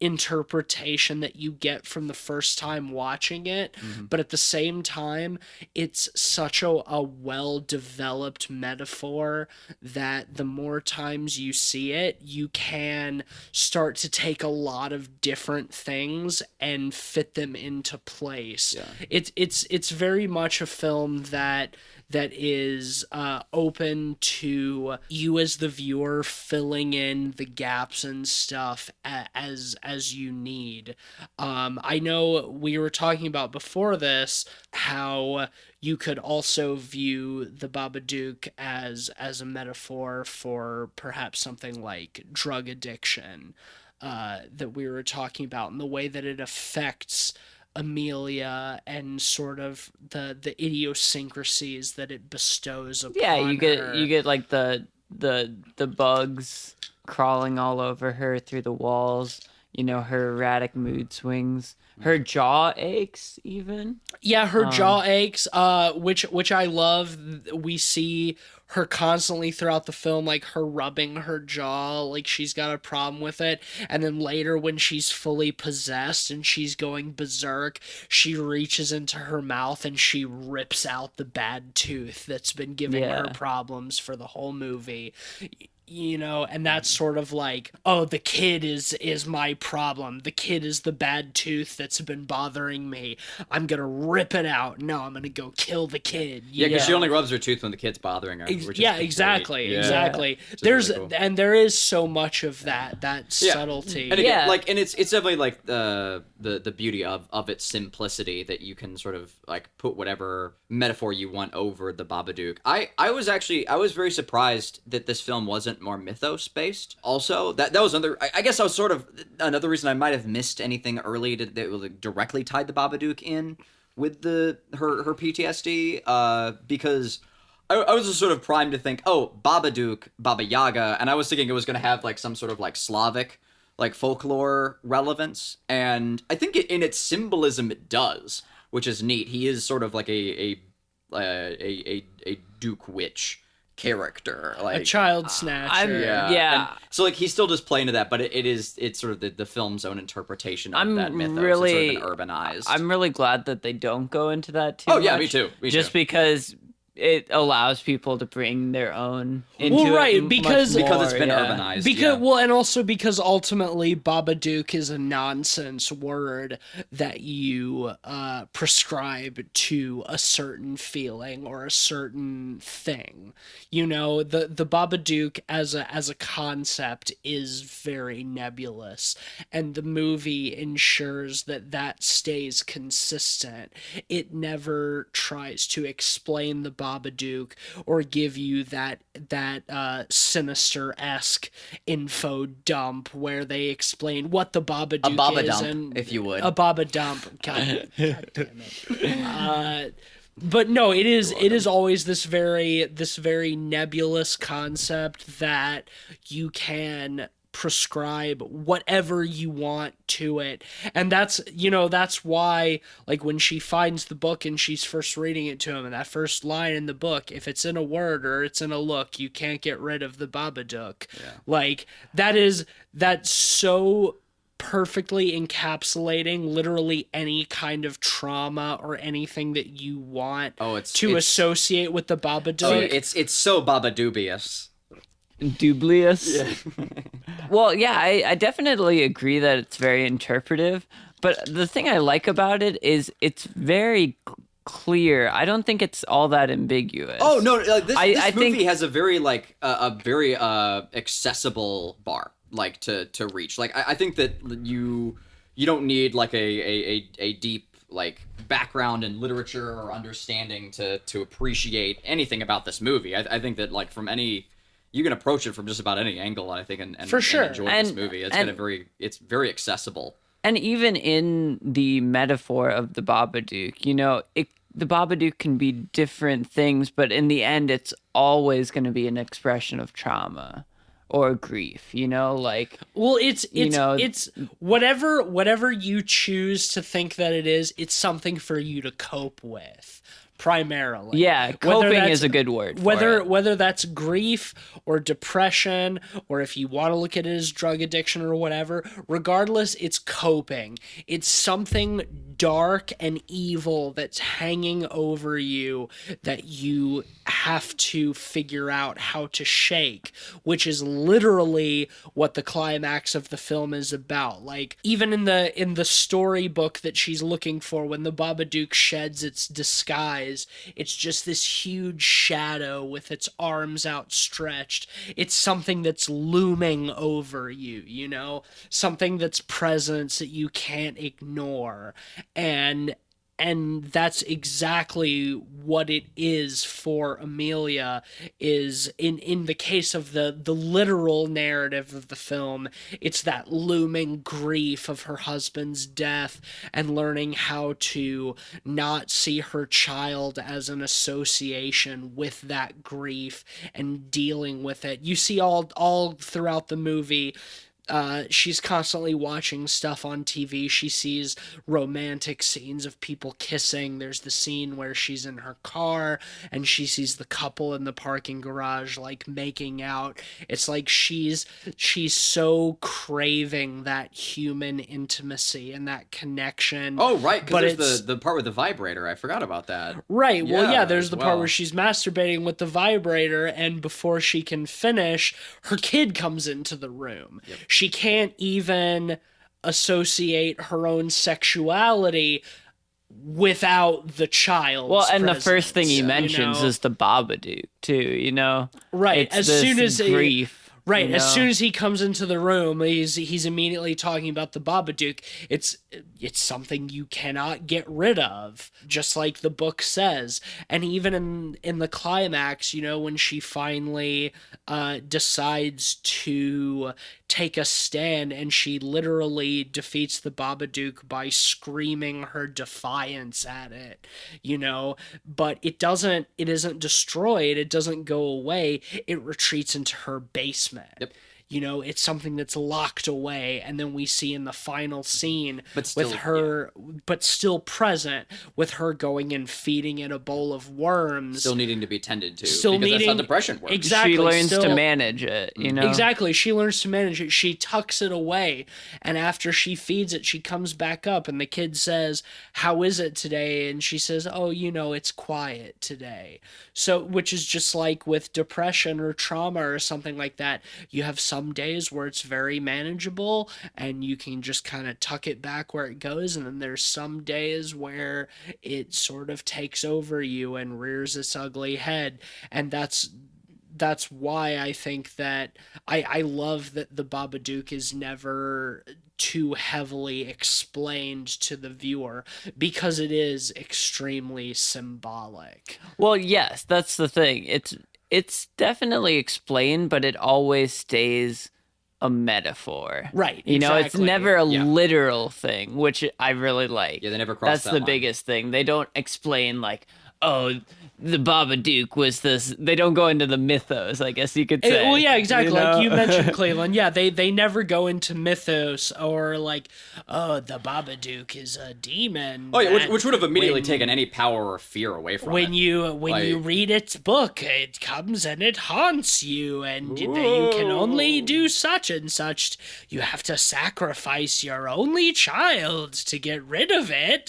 interpretation that you get from the first time watching it, but at the same time it's such a well-developed metaphor that the more times you see it, you can start to take a lot of different things and fit them into place. It's very much a film that is open to you as the viewer filling in the gaps and stuff as you need. I know we were talking about before this how you could also view the Babadook as a metaphor for perhaps something like drug addiction that we were talking about, and the way that it affects Amelia and sort of the idiosyncrasies that it bestows upon Yeah, you her. get like the bugs crawling all over her through the walls. You know, her erratic mood swings. Her jaw aches even. Yeah, her jaw aches, which I love. We see her constantly throughout the film, like her rubbing her jaw, like she's got a problem with it. And then later, when she's fully possessed and she's going berserk, she reaches into her mouth and she rips out the bad tooth that's been giving her Yeah. problems for the whole movie. You know, and that's sort of like, oh, the kid is my problem. The kid is the bad tooth that's been bothering me. I'm gonna rip it out. No, I'm gonna go kill the kid. Yeah, because she know? only rubs her tooth when the kid's bothering her. Which Yeah, is great. exactly, Yeah. exactly. Which is There's really cool. and there is so much of that Yeah. subtlety. And again, Yeah. like, and it's definitely like the beauty of its simplicity, that you can sort of like put whatever metaphor you want over the Babadook. I was very surprised that this film wasn't more mythos based. Also, that was another. I guess I was sort of another reason I might have missed anything early that was like directly tied the Babadook in with her PTSD. Because I was just sort of primed to think, oh, Babadook, Baba Yaga, and I was thinking it was going to have like some sort of like Slavic, like folklore relevance, and I think in its symbolism it does, which is neat. He is sort of like a Duke witch character, like A child snatcher. Yeah. And so like he's still just playing to that, but it's sort of the film's own interpretation of I'm that mythos. really- It's sort of been urbanized. I'm really glad that they don't go into that too Oh, yeah, much, me too, me just too. because it allows people to bring their own into Well, right, it much because it's more, been yeah. urbanized. Because yeah. well, and also because ultimately Babadook is a nonsense word that you prescribe to a certain feeling or a certain thing. You know, the Babadook as a concept is very nebulous, and the movie ensures that stays consistent. It never tries to explain the Babadook or give you that Sinister-esque info dump where they explain what the Babadook A Baba is, dump, and if you would. a Baba dump. God damn it. But no, it is always this very nebulous concept that you can prescribe whatever you want to it. And that's why, like, when she finds the book and she's first reading it to him, and that first line in the book, if it's in a word or it's in a look, you can't get rid of the Babadook. Like, that's so perfectly encapsulating literally any kind of trauma or anything that you want to associate with the Babadook. Oh, it's so Baba dubious. Dubious. Well, yeah, I definitely agree that it's very interpretive, but the thing I like about it is it's very clear. I don't think it's all that ambiguous. Oh no, like this movie think- has a very like a very accessible bar, like to reach. Like I think that you don't need like a deep like background in literature or understanding to appreciate anything about this movie. I think that like from any, you can approach it from just about any angle, I think, and For sure. enjoy this movie. It's very accessible. And even in the metaphor of the Babadook, you know, the Babadook can be different things, but in the end, it's always going to be an expression of trauma or grief, you know, like. Well, it's you know, it's whatever you choose to think that it is, it's something for you to cope with. Primarily. Yeah, Whether coping that's- is a good word for it. Whether that's grief or depression, or if you want to look at it as drug addiction or whatever, regardless, it's coping. It's something dark and evil that's hanging over you that you have to figure out how to shake, which is literally what the climax of the film is about. Like, even in the storybook that she's looking for, when the Babadook sheds its disguise, it's just this huge shadow with its arms outstretched. It's something that's looming over you, you know? Something that's presence that you can't ignore. And and that's exactly what it is for Amelia. Is in the case of the literal narrative of the film, it's that looming grief of her husband's death and learning how to not see her child as an association with that grief and dealing with it. You see all throughout the movie, she's constantly watching stuff on TV. She sees romantic scenes of people kissing. There's the scene where she's in her car and she sees the couple in the parking garage like making out. It's like she's so craving that human intimacy and that connection. Oh, right, because there's the part with the vibrator. I forgot about that. Right. Well, yeah, there's the part where she's masturbating with the vibrator, and before she can finish, her kid comes into the room. Yep. She can't even associate her own sexuality without the child. Well, and the first thing he mentions is the Babadook too, you know? Right. It's as soon as grief. Right, you know? As soon as he comes into the room, he's immediately talking about the Babadook. It's something you cannot get rid of, just like the book says. And even in the climax, you know, when she finally decides to take a stand, and she literally defeats the Babadook by screaming her defiance at it, you know, but it isn't destroyed, it doesn't go away, it retreats into her basement. Yep. You know, it's something that's locked away, and then we see in the final scene but still, with her, but still present, with her going and feeding it a bowl of worms. Still needing to be tended to, still because needing, that's how depression works. Exactly. She learns to manage it, you know? Exactly. She learns to manage it. She tucks it away, and after she feeds it, she comes back up, and the kid says, "How is it today?" And she says, "Oh, you know, it's quiet today." So, which is just like with depression or trauma or something like that. You have some days where it's very manageable and you can just kind of tuck it back where it goes, and then there's some days where it sort of takes over you and rears its ugly head. And that's why I think that I love that the Babadook is never too heavily explained to the viewer, because it is extremely symbolic. Well, yes, that's the thing. It's definitely explained, but it always stays a metaphor. Right. You know, it's exactly. never a literal thing, which I really like. Yeah, they never cross That's that the line. biggest thing. They don't explain like, oh, the Babadook was this. They don't go into the mythos, I guess you could say. Well, yeah, exactly. You know? Like you mentioned, Cleveland. Yeah, they never go into mythos or like, oh, the Babadook is a demon. Oh yeah, which would have immediately taken any power or fear away from it. When you read its book, it comes and it haunts you, and you can only do such and such. You have to sacrifice your only child to get rid of it.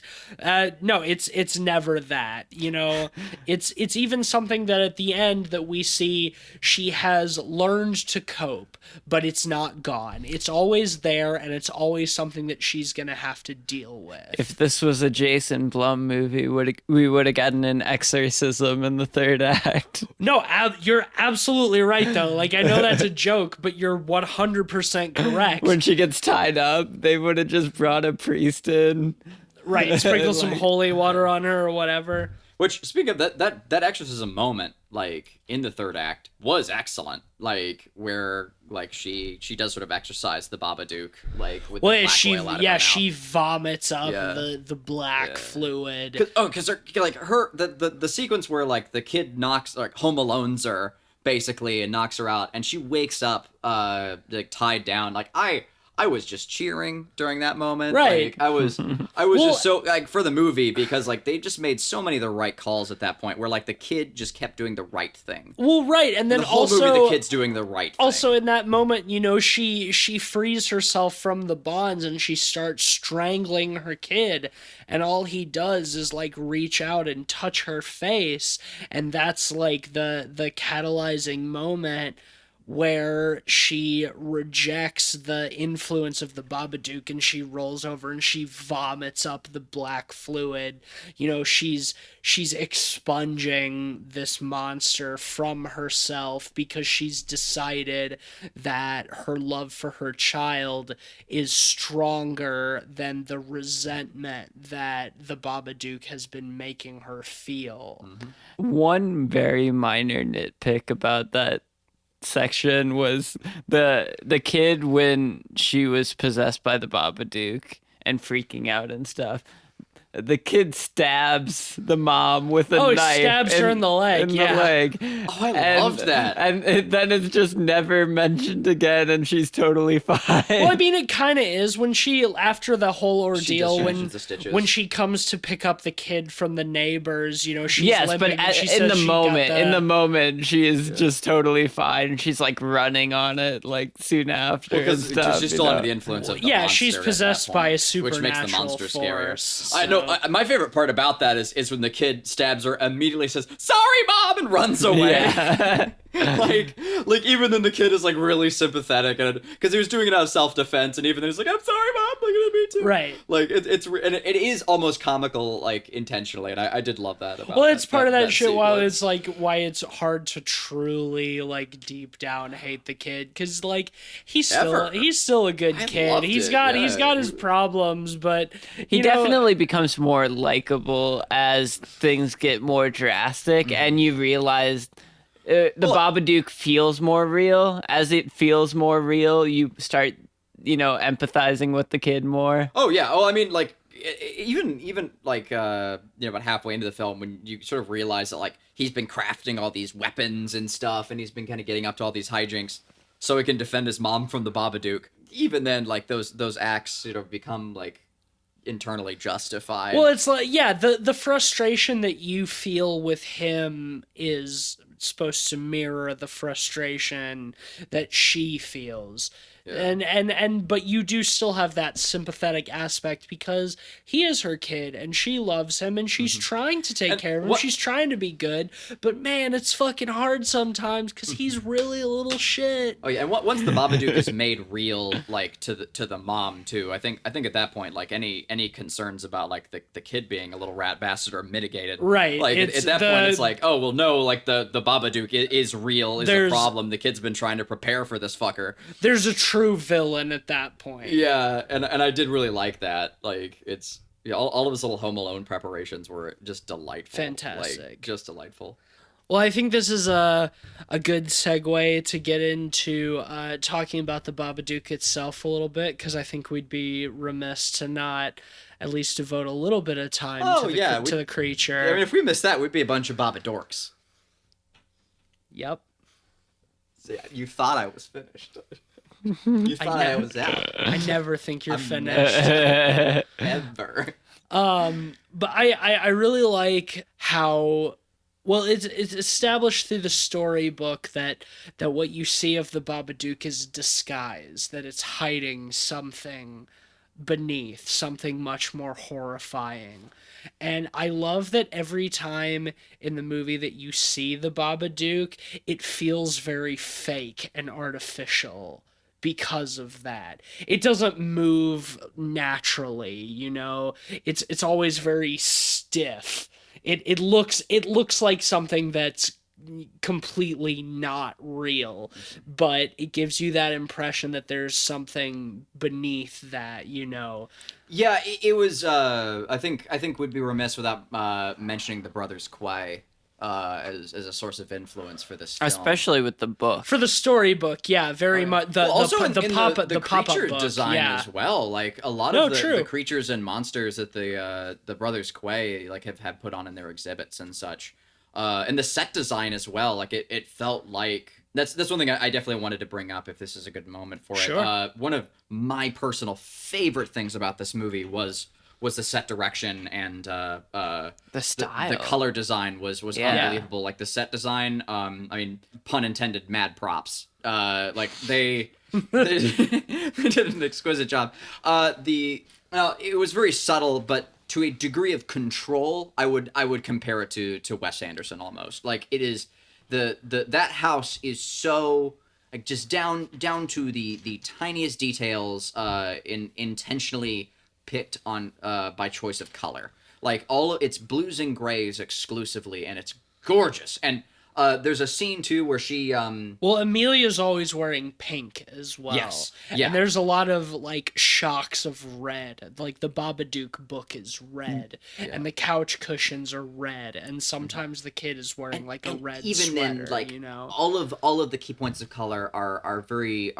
No, it's never that. You know, it's even something that at the end that we see she has learned to cope, but it's not gone. It's always there, and it's always something that she's gonna have to deal with. If this was a Jason Blum movie, we would have gotten an exorcism in the third act. No, you're absolutely right, though. Like, I know that's a joke, but you're 100% correct. When she gets tied up, they would have just brought a priest in. Right, sprinkle some holy water on her or whatever. Which, speaking of that exorcism moment, like in the third act, was excellent. Like where like she does sort of exorcise the Babadook, like with the black oil out of her mouth. She vomits up the black fluid. Because like the sequence where like the kid knocks, like Home Alones her basically and knocks her out, and she wakes up like tied down. Like I was just cheering during that moment. Right. Like, I was just so, like, for the movie, because, like, they just made so many of the right calls at that point, where, like, the kid just kept doing the right thing. Well, right, and then the whole also movie, the kid's doing the right thing. Also, in that moment, you know, she frees herself from the bonds and she starts strangling her kid, and all he does is, like, reach out and touch her face, and that's, like, the catalyzing moment where she rejects the influence of the Babadook and she rolls over and she vomits up the black fluid. You know, she's expunging this monster from herself because she's decided that her love for her child is stronger than the resentment that the Babadook has been making her feel. One very minor nitpick about that section was the kid when she was possessed by the Babadook and freaking out and stuff. The kid stabs the mom with a knife. Stabs her in the leg. The leg. Oh, I loved that. And then it's just never mentioned again, and she's totally fine. Well, I mean, it kind of is when she, after the whole ordeal, when she comes to pick up the kid from the neighbors, you know, she's limping. But she in says the moment, she is just totally fine. She's like running on it, like soon after. Because she's still under the influence of the monster. She's possessed by a supernatural which makes the monster force. scarier. I know. My favorite part about that is when the kid stabs her, immediately says "Sorry, Mom" and runs away. Yeah. like even then the kid is like really sympathetic, and because he was doing it out of self-defense, and even then he's like, "I'm sorry, Mom, look at me too." Right. Like it is almost comical, like intentionally, and I did love that about. Well, it's part of that shit. Scene, While it's like why it's hard to truly like deep down hate the kid, because like he's still a good kid. He's got his problems, but he definitely becomes more likable as things get more drastic, and you realize the Babadook feels more real. As it feels more real, you start, empathizing with the kid more. Oh yeah. Oh, I mean, like even like about halfway into the film, when you sort of realize that like he's been crafting all these weapons and stuff, and he's been kind of getting up to all these hijinks so he can defend his mom from the Babadook. Even then, like those acts, become like internally justified. Well, it's like, the frustration that you feel with him is supposed to mirror the frustration that she feels. Yeah. But you do still have that sympathetic aspect because he is her kid and she loves him and she's trying to take care of him. She's trying to be good, but man, it's fucking hard sometimes because he's really a little shit. Oh yeah, and once the Babadook is made real, like to the mom too, I think at that point, like any concerns about like the kid being a little rat bastard are mitigated. Right. Like at that point, it's like, oh well, no, like the Babadook is real, is a problem. The kid's been trying to prepare for this fucker. There's a true villain at that point. Yeah, and I did really like that. Like it's all of his little Home Alone preparations were just delightful. Fantastic. Like, just delightful. Well, I think this is a good segue to get into talking about the Babadook itself a little bit, because I think we'd be remiss to not at least devote a little bit of time to the creature. I mean, if we missed that, we'd be a bunch of Babadorks. Yep. So, you thought I was finished. You thought I was out. I never think you're finished. Ever. But I really like how, well, it's established through the storybook that what you see of the Babadook is disguise, that it's hiding something beneath, something much more horrifying. And I love that every time in the movie that you see the Babadook, it feels very fake and artificial because of that. It doesn't move naturally, It's always very stiff. It looks like something that's completely not real, but it gives you that impression that there's something beneath that, Yeah, it was. I think we'd be remiss without mentioning the brothers Quay as a source of influence for this film. Especially with the book. For the storybook, very much. The creature book, design as well. Like a lot of the creatures and monsters that the brothers Quay have put on in their exhibits and such. And the set design as well, like it felt like that's one thing I definitely wanted to bring up if this is a good moment for it. One of my personal favorite things about this movie was the set direction and the style. The color design was unbelievable. Like the set design, I mean, pun intended, mad props. Like they did an exquisite job. It was very subtle, but to a degree of control, I would compare it to Wes Anderson almost. Like it is that house is so like just down to the tiniest details, intentionally picked on by choice of color. Like it's blues and grays exclusively, and it's gorgeous. And there's a scene too where she Well, Amelia's always wearing pink as well. Yes. Yeah. And there's a lot of like shocks of red. Like the Babadook book is red, and the couch cushions are red, and sometimes the kid is wearing like a red even sweater. then, like, you know, all of the key points of color are very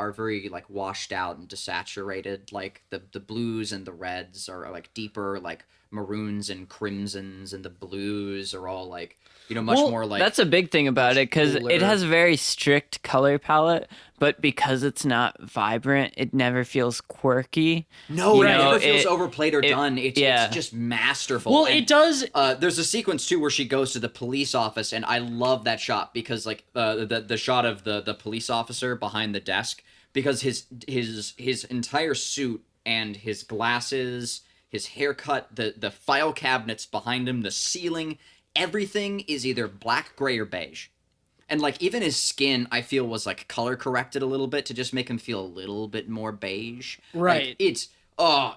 like washed out and desaturated. Like the blues and the reds are like deeper, like maroons and crimsons, and the blues are all like, you know, much more like. That's a big thing about it, because it has a very strict color palette, but because it's not vibrant, it never feels quirky. No, it never feels overplayed or done. It's just masterful. Well, and, it does. There's a sequence too where she goes to the police office, and I love that shot because like the shot of the police officer behind the desk, because his entire suit and his glasses, his haircut, the file cabinets behind him, the ceiling, everything is either black, gray, or beige. And like even his skin, I feel, was like color corrected a little bit to just make him feel a little bit more beige. Right. Like,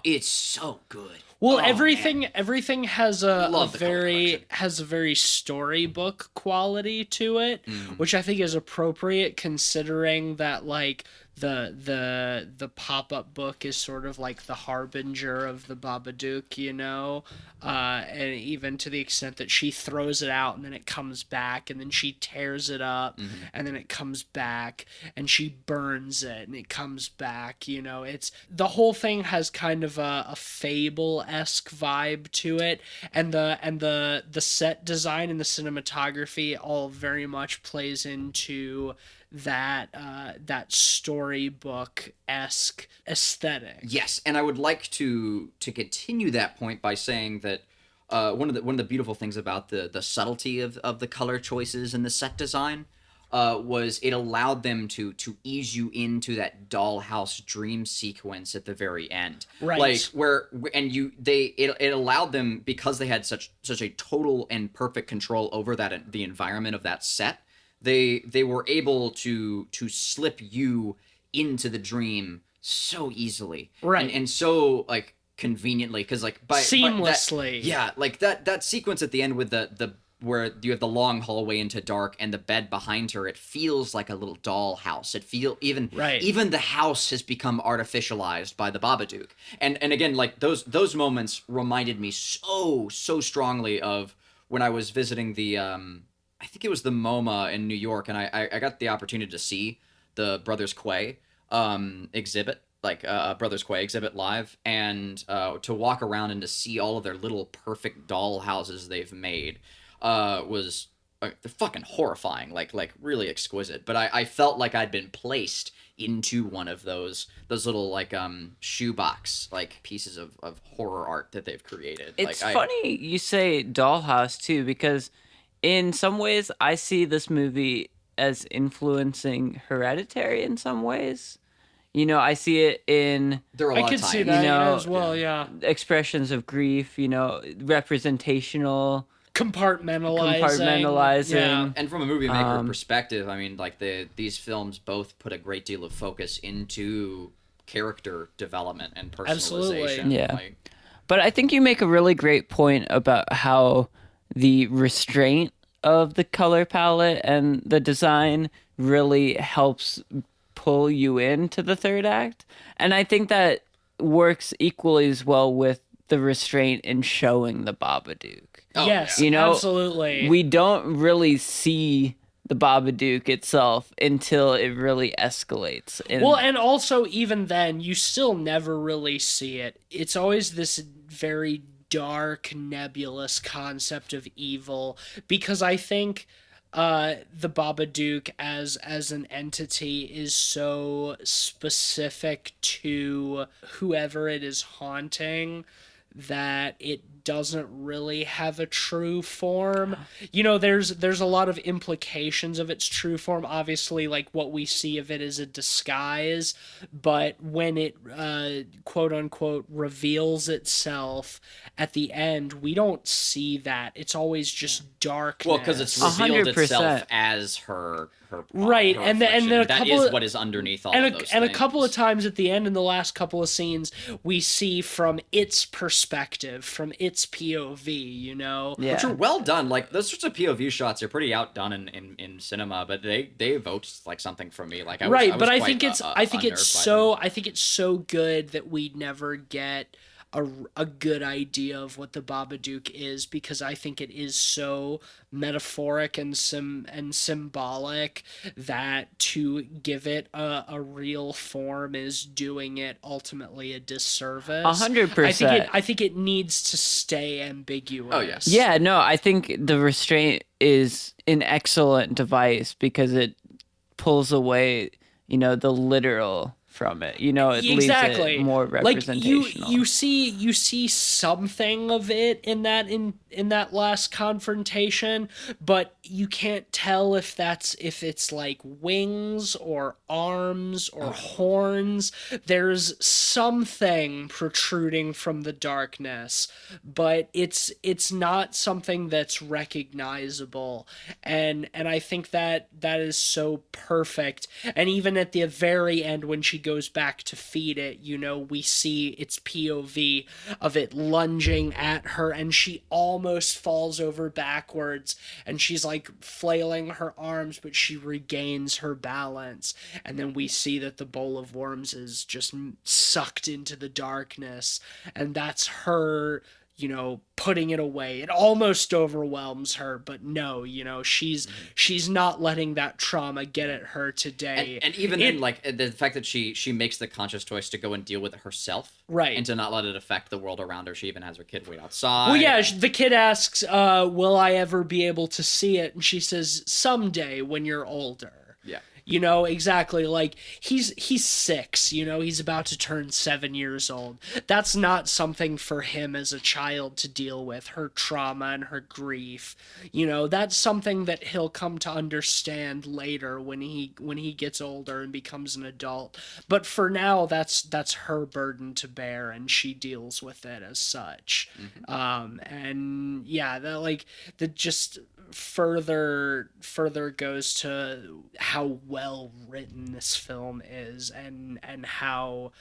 it's so good. Well, Oh, everything man. everything has a Love the color correction. has a very storybook quality to it, which I think is appropriate considering that like the pop-up book is sort of like the harbinger of the Babadook, you know, and even to the extent that she throws it out and then it comes back and then she tears it up and then it comes back and she burns it and it comes back, you know. It's the whole thing has kind of a fable-esque vibe to it, and the set design and the cinematography all very much plays into that storybook-esque aesthetic. Yes, and I would like to continue that point by saying that one of the beautiful things about the subtlety of the color choices and the set design was it allowed them to ease you into that dollhouse dream sequence at the very end. Right. Like it allowed them, because they had such a total and perfect control over the environment of that set. They were able to slip you into the dream so easily, right, and so like conveniently, because like seamlessly. Like that sequence at the end with the where you have the long hallway into dark and the bed behind her, it feels like a little doll house. Even the house has become artificialized by the Babadook, and again, like those moments reminded me so strongly of when I was visiting the I think it was the MoMA in New York, and I got the opportunity to see the Brothers Quay exhibit, like Brothers Quay exhibit live, and to walk around and to see all of their little perfect doll houses they've made was fucking horrifying, like really exquisite. But I felt like I'd been placed into one of those little like shoebox like pieces of horror art that they've created. It's funny you say dollhouse too, because in some ways, I see this movie as influencing Hereditary in some ways. You know, I see it in... I could see that as well, yeah. Expressions of grief, you know, representational... Compartmentalizing. Yeah. And from a movie maker perspective, I mean, like these films both put a great deal of focus into character development and personalization. Absolutely. Yeah. But I think you make a really great point about how the restraint of the color palette and the design really helps pull you into the third act. And I think that works equally as well with the restraint in showing the Babadook. Oh, yes, you know, absolutely. We don't really see the Babadook itself until it really escalates. Well, and also even then, you still never really see it. It's always this very dark, nebulous concept of evil, because I think the Babadook as an entity is so specific to whoever it is haunting that it doesn't really have a true form. You know, there's a lot of implications of its true form. Obviously, like what we see of it is a disguise, but when it quote unquote reveals itself at the end, we don't see that. It's always just darkness. Well, because it's revealed 100%. itself as her right, her and then affliction. a That couple is of, what is underneath all and of those and a things. couple of times at the end in the last couple of scenes, we see from its perspective, from its POV. You know, Yeah. Which are well done. Like those sorts of POV shots are pretty outdone in cinema, but they evoked like something from me. Like I was, right, I was but I quite, think it's I think it's so good that we never get a good idea of what the Babadook is, because I think it is so metaphoric and symbolic that to give it a real form is doing it ultimately a disservice. 100%. I think it needs to stay ambiguous. Oh, yes. Yeah, no, I think the restraint is an excellent device because it pulls away, the literal from it. It leaves it more representational. Like you see something of it in that last confrontation, but you can't tell if it's like wings or arms or horns. There's something protruding from the darkness, but it's not something that's recognizable. And I think that is so perfect. And even at the very end when she goes back to feed it, we see its POV of it lunging at her, and she almost falls over backwards, and she's like flailing her arms, but she regains her balance, and then we see that the bowl of worms is just sucked into the darkness, and that's her putting it away. It almost overwhelms her, but no, she's not letting that trauma get at her today. And even in like the fact that she makes the conscious choice to go and deal with it herself, right, and to not let it affect the world around her. She even has her kid wait outside. Well, yeah, the kid asks, "Will I ever be able to see it?" And she says, "Someday when you're older." Yeah. Exactly. Like he's 6, he's about to turn 7 years old. That's not something for him as a child to deal with, her trauma and her grief. That's something that he'll come to understand later when he gets older and becomes an adult. But for now, that's her burden to bear, and she deals with it as such. Mm-hmm. And yeah, that just further goes to how well written this film is, and how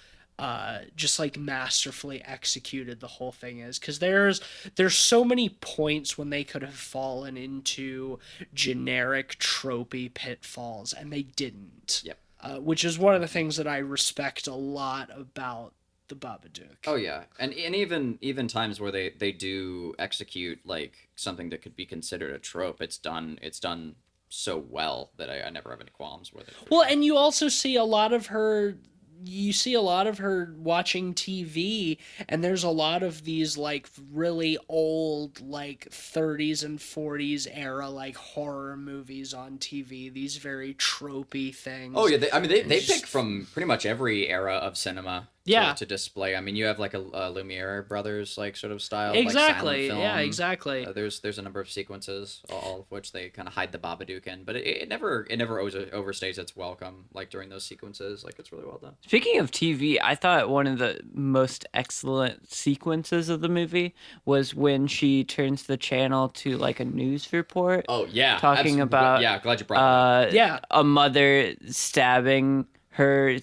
just like masterfully executed the whole thing is, because there's so many points when they could have fallen into generic tropey pitfalls, and they didn't. Yep. Which is one of the things that I respect a lot about the Babadook. Oh yeah, and even times where they do execute like something that could be considered a trope, it's done so well that I never have any qualms with it. Well, and you also see a lot of her. You see a lot of her watching TV, and there's a lot of these like really old like 30s and 40s era like horror movies on TV. These very tropey things. Oh yeah, they pick from pretty much every era of cinema. To display. I mean, you have like a Lumiere brothers like sort of style. Exactly. Like silent film. Yeah. Exactly. There's a number of sequences, all of which they kind of hide the Babadook in, but it never overstays its welcome. Like during those sequences, like it's really well done. Speaking of TV, I thought one of the most excellent sequences of the movie was when she turns the channel to like a news report. Oh yeah, talking about glad you brought that up. A mother stabbing her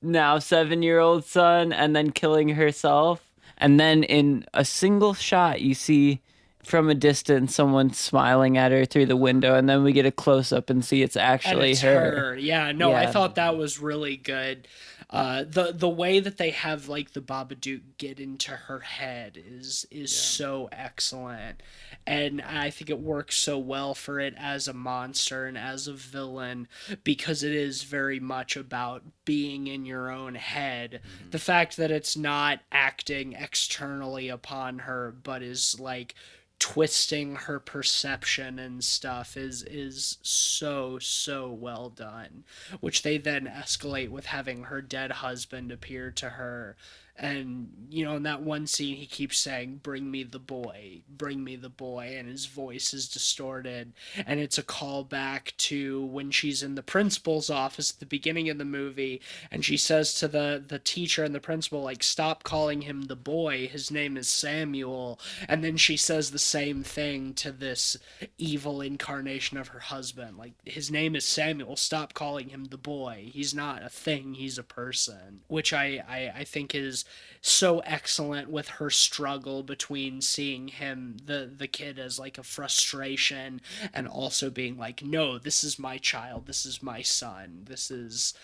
now 7-year-old son and then killing herself, and then in a single shot you see from a distance someone smiling at her through the window, and then we get a close-up and see it's actually her. Yeah, no, I thought that was really good. The way that they have like the Babadook get into her head is so excellent, and I think it works so well for it as a monster and as a villain, because it is very much about being in your own head. The fact that it's not acting externally upon her, but is like twisting her perception and stuff is so well done, which they then escalate with having her dead husband appear to her And, you know, in that one scene, he keeps saying, bring me the boy, and his voice is distorted. And it's a callback to when she's in the principal's office at the beginning of the movie, and she says to the teacher and the principal, like, stop calling him the boy, his name is Samuel. And then she says the same thing to this evil incarnation of her husband, like, his name is Samuel, stop calling him the boy, he's not a thing, he's a person. Which I think is so excellent with her struggle between seeing him, the kid, as like a frustration, and also being like, no, this is my child, this is my son, this is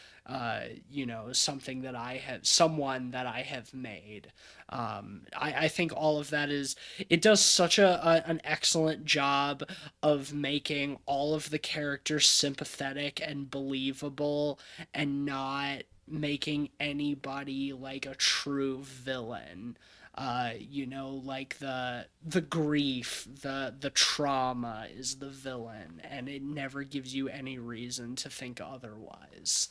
you know, someone that I have made. I think all of that it does such an excellent job of making all of the characters sympathetic and believable, and not making anybody like a true villain. You know, like the grief, the trauma is the villain, and it never gives you any reason to think otherwise.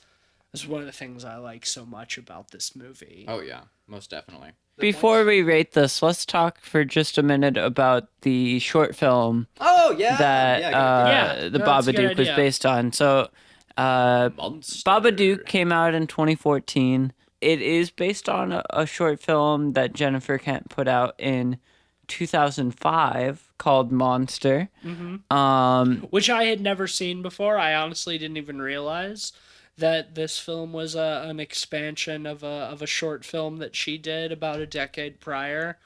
It's one of the things I like so much about this movie. Oh yeah, most definitely. Before we rate this, let's talk for just a minute about the short film Oh yeah, that that's the a good Babadook was idea. based on. So Monster. Babadook came out in 2014. It is based on a short film that Jennifer Kent put out in 2005 called Monster. Which I had never seen before. I honestly didn't even realize that this film was an expansion of a short film that she did about a decade prior.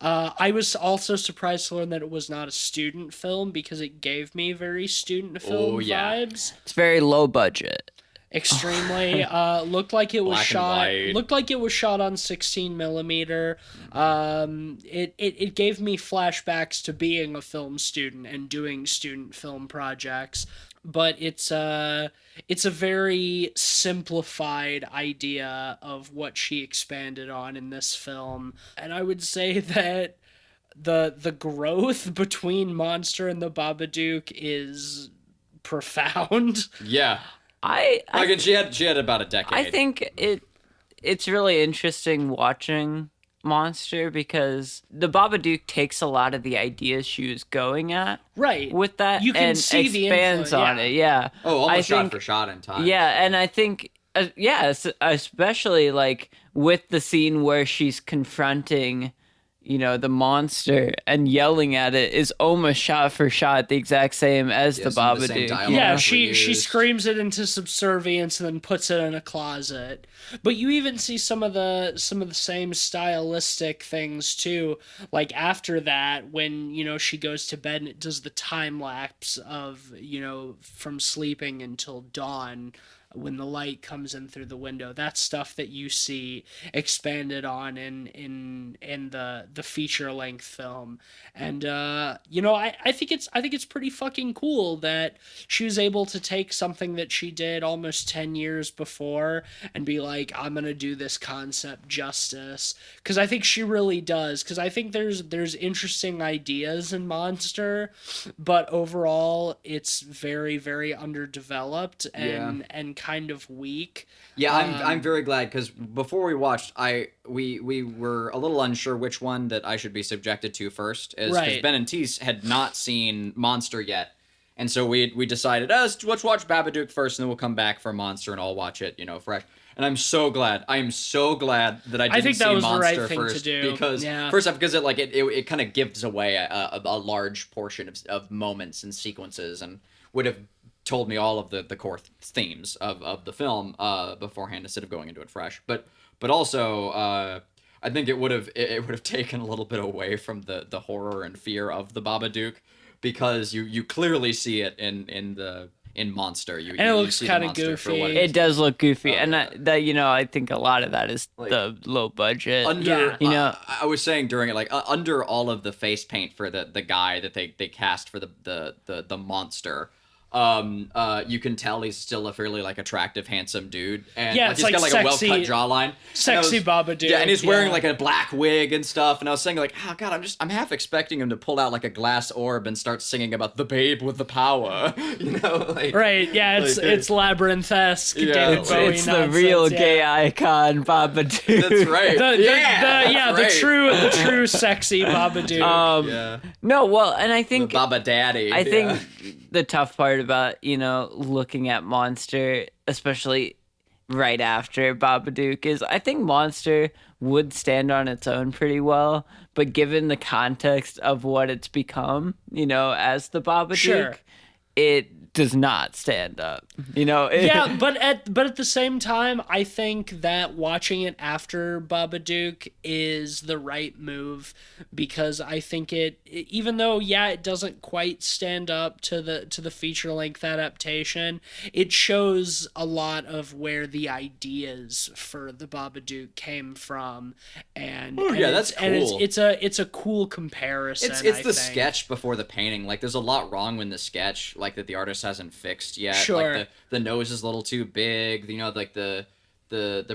I was also surprised to learn that it was not a student film, because it gave me very student film vibes. It's very low budget. Extremely. Looked like it was Black and shot. white. Looked like it was shot on 16 millimeter. It gave me flashbacks to being a film student and doing student film projects. But it's a very simplified idea of what she expanded on in this film, and I would say that the growth between Monster and the Babadook is profound. Yeah. I Again, she had about a decade. I think it's really interesting watching Monster, because the Babadook takes a lot of the ideas she was going at Right. with that, You can and see the expands influence, on yeah. it. Yeah. Oh, almost I shot think, for shot in time. Yeah, and I think especially like with the scene where she's confronting, you know, the monster and yelling at it is almost shot for shot the exact same as the some of the same Babadook. dialogue. Yeah, was she reused. screams it into subservience and then puts it in a closet. But you even see some of the same stylistic things too. Like after that, when, you know, she goes to bed and it does the time lapse of, you know, from sleeping until dawn, when the light comes in through the window. That's stuff that you see expanded on in the feature length film. And you know, I think it's pretty fucking cool that she was able to take something that she did almost 10 years before and be like, I'm gonna do this concept justice, because I think she really does, because I think there's interesting ideas in Monster, but overall it's very, very underdeveloped and kind of weak. Yeah, I'm very glad, because before we watched, we were a little unsure which one that I should be subjected to first, because Right. Ben and Teese had not seen Monster yet, and so we decided, let's watch Babadook first, and then we'll come back for Monster, and I'll watch it, you know, fresh. And I'm so glad. I am so glad that I didn't think that see was the Monster right thing to first, do. because Yeah. first off, because it kind of gives away a large portion of moments and sequences, and would have told me all of the core themes of the film beforehand, instead of going into it fresh. But also, I think it would have taken a little bit away from the horror and fear of the Babadook, because you clearly see it in Monster. And it looks see the kinda monster for goofy. what It does look goofy, Oh, and yeah. that you know, I think a lot of that is Like, the low budget. under You know- I was saying during it, like under all of the face paint for the guy that they cast for the monster, you can tell he's still a fairly like attractive, handsome dude, and Yeah, like, it's he's like got like sexy- a well cut jawline, Sexy Babadook. yeah, and he's wearing like a black wig and stuff. And I was saying like, oh god, I'm half expecting him to pull out like a glass orb and start singing about the babe with the power, you know? Like, Right, yeah, it's labyrinth-esque. Yeah, David Bowie It's the nonsense, real yeah. gay icon, Babadook. That's right. The true sexy Babadook. Yeah, No, well, and I think Baba Daddy. I think the tough part about, looking at Monster, especially right after Babadook, is I think Monster would stand on its own pretty well, but given the context of what it's become, as the Babadook, Sure. it does not stand up. Yeah, but at the same time, I think that watching it after Babadook is the right move, because I think even though it doesn't quite stand up to the feature length adaptation, it shows a lot of where the ideas for the Babadook came from, and that's cool. And it's a cool comparison. It's I the think. sketch before the painting. Like, there's a lot wrong in the sketch, like that the artist hasn't fixed yet. Sure. Like the nose is a little too big. Like the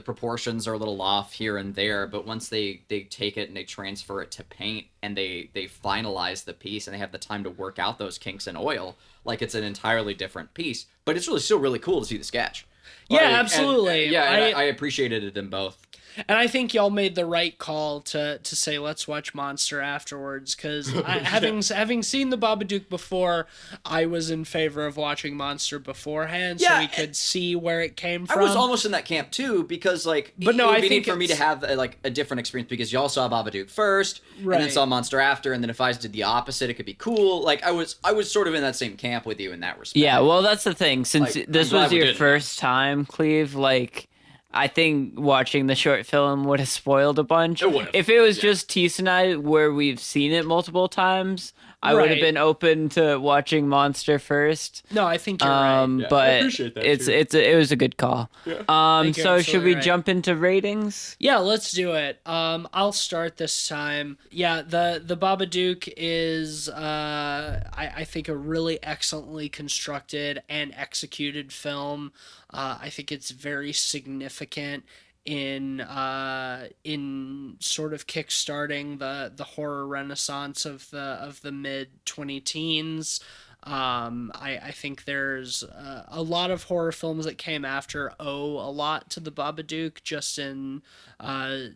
proportions are a little off here and there. But once they take it and they transfer it to paint and they finalize the piece and they have the time to work out those kinks in oil, like it's an entirely different piece. But it's still really cool to see the sketch. Yeah, Like, absolutely. I appreciated it in both. And I think y'all made the right call to say let's watch Monster afterwards, because having seen the Babadook before, I was in favor of watching Monster beforehand, so we could see where it came from. I was almost in that camp too, because like, but no, it would I be think neat for me to have a different experience, because y'all saw Babadook first, and then Right. saw Monster after, and then if I did the opposite, it could be cool. Like I was sort of in that same camp with you in that respect. Yeah, well, that's the thing. Since Like, this I'm glad was we your did. first time, Cleve, like, I think watching the short film would have spoiled a bunch. It would've, If it was just Tease and I, where we've seen it multiple times, I would have Right. been open to watching Monster first. No, I think you're right. Yeah, I But appreciate that, it was a good call. think you're So should we absolutely right. jump into ratings? Yeah, let's do it. I'll start this time. Yeah, the Babadook is I think a really excellently constructed and executed film. I think it's very significant in sort of kickstarting the horror renaissance of the mid 2010s. I think there's a lot of horror films that came after owe a lot to the Babadook, just in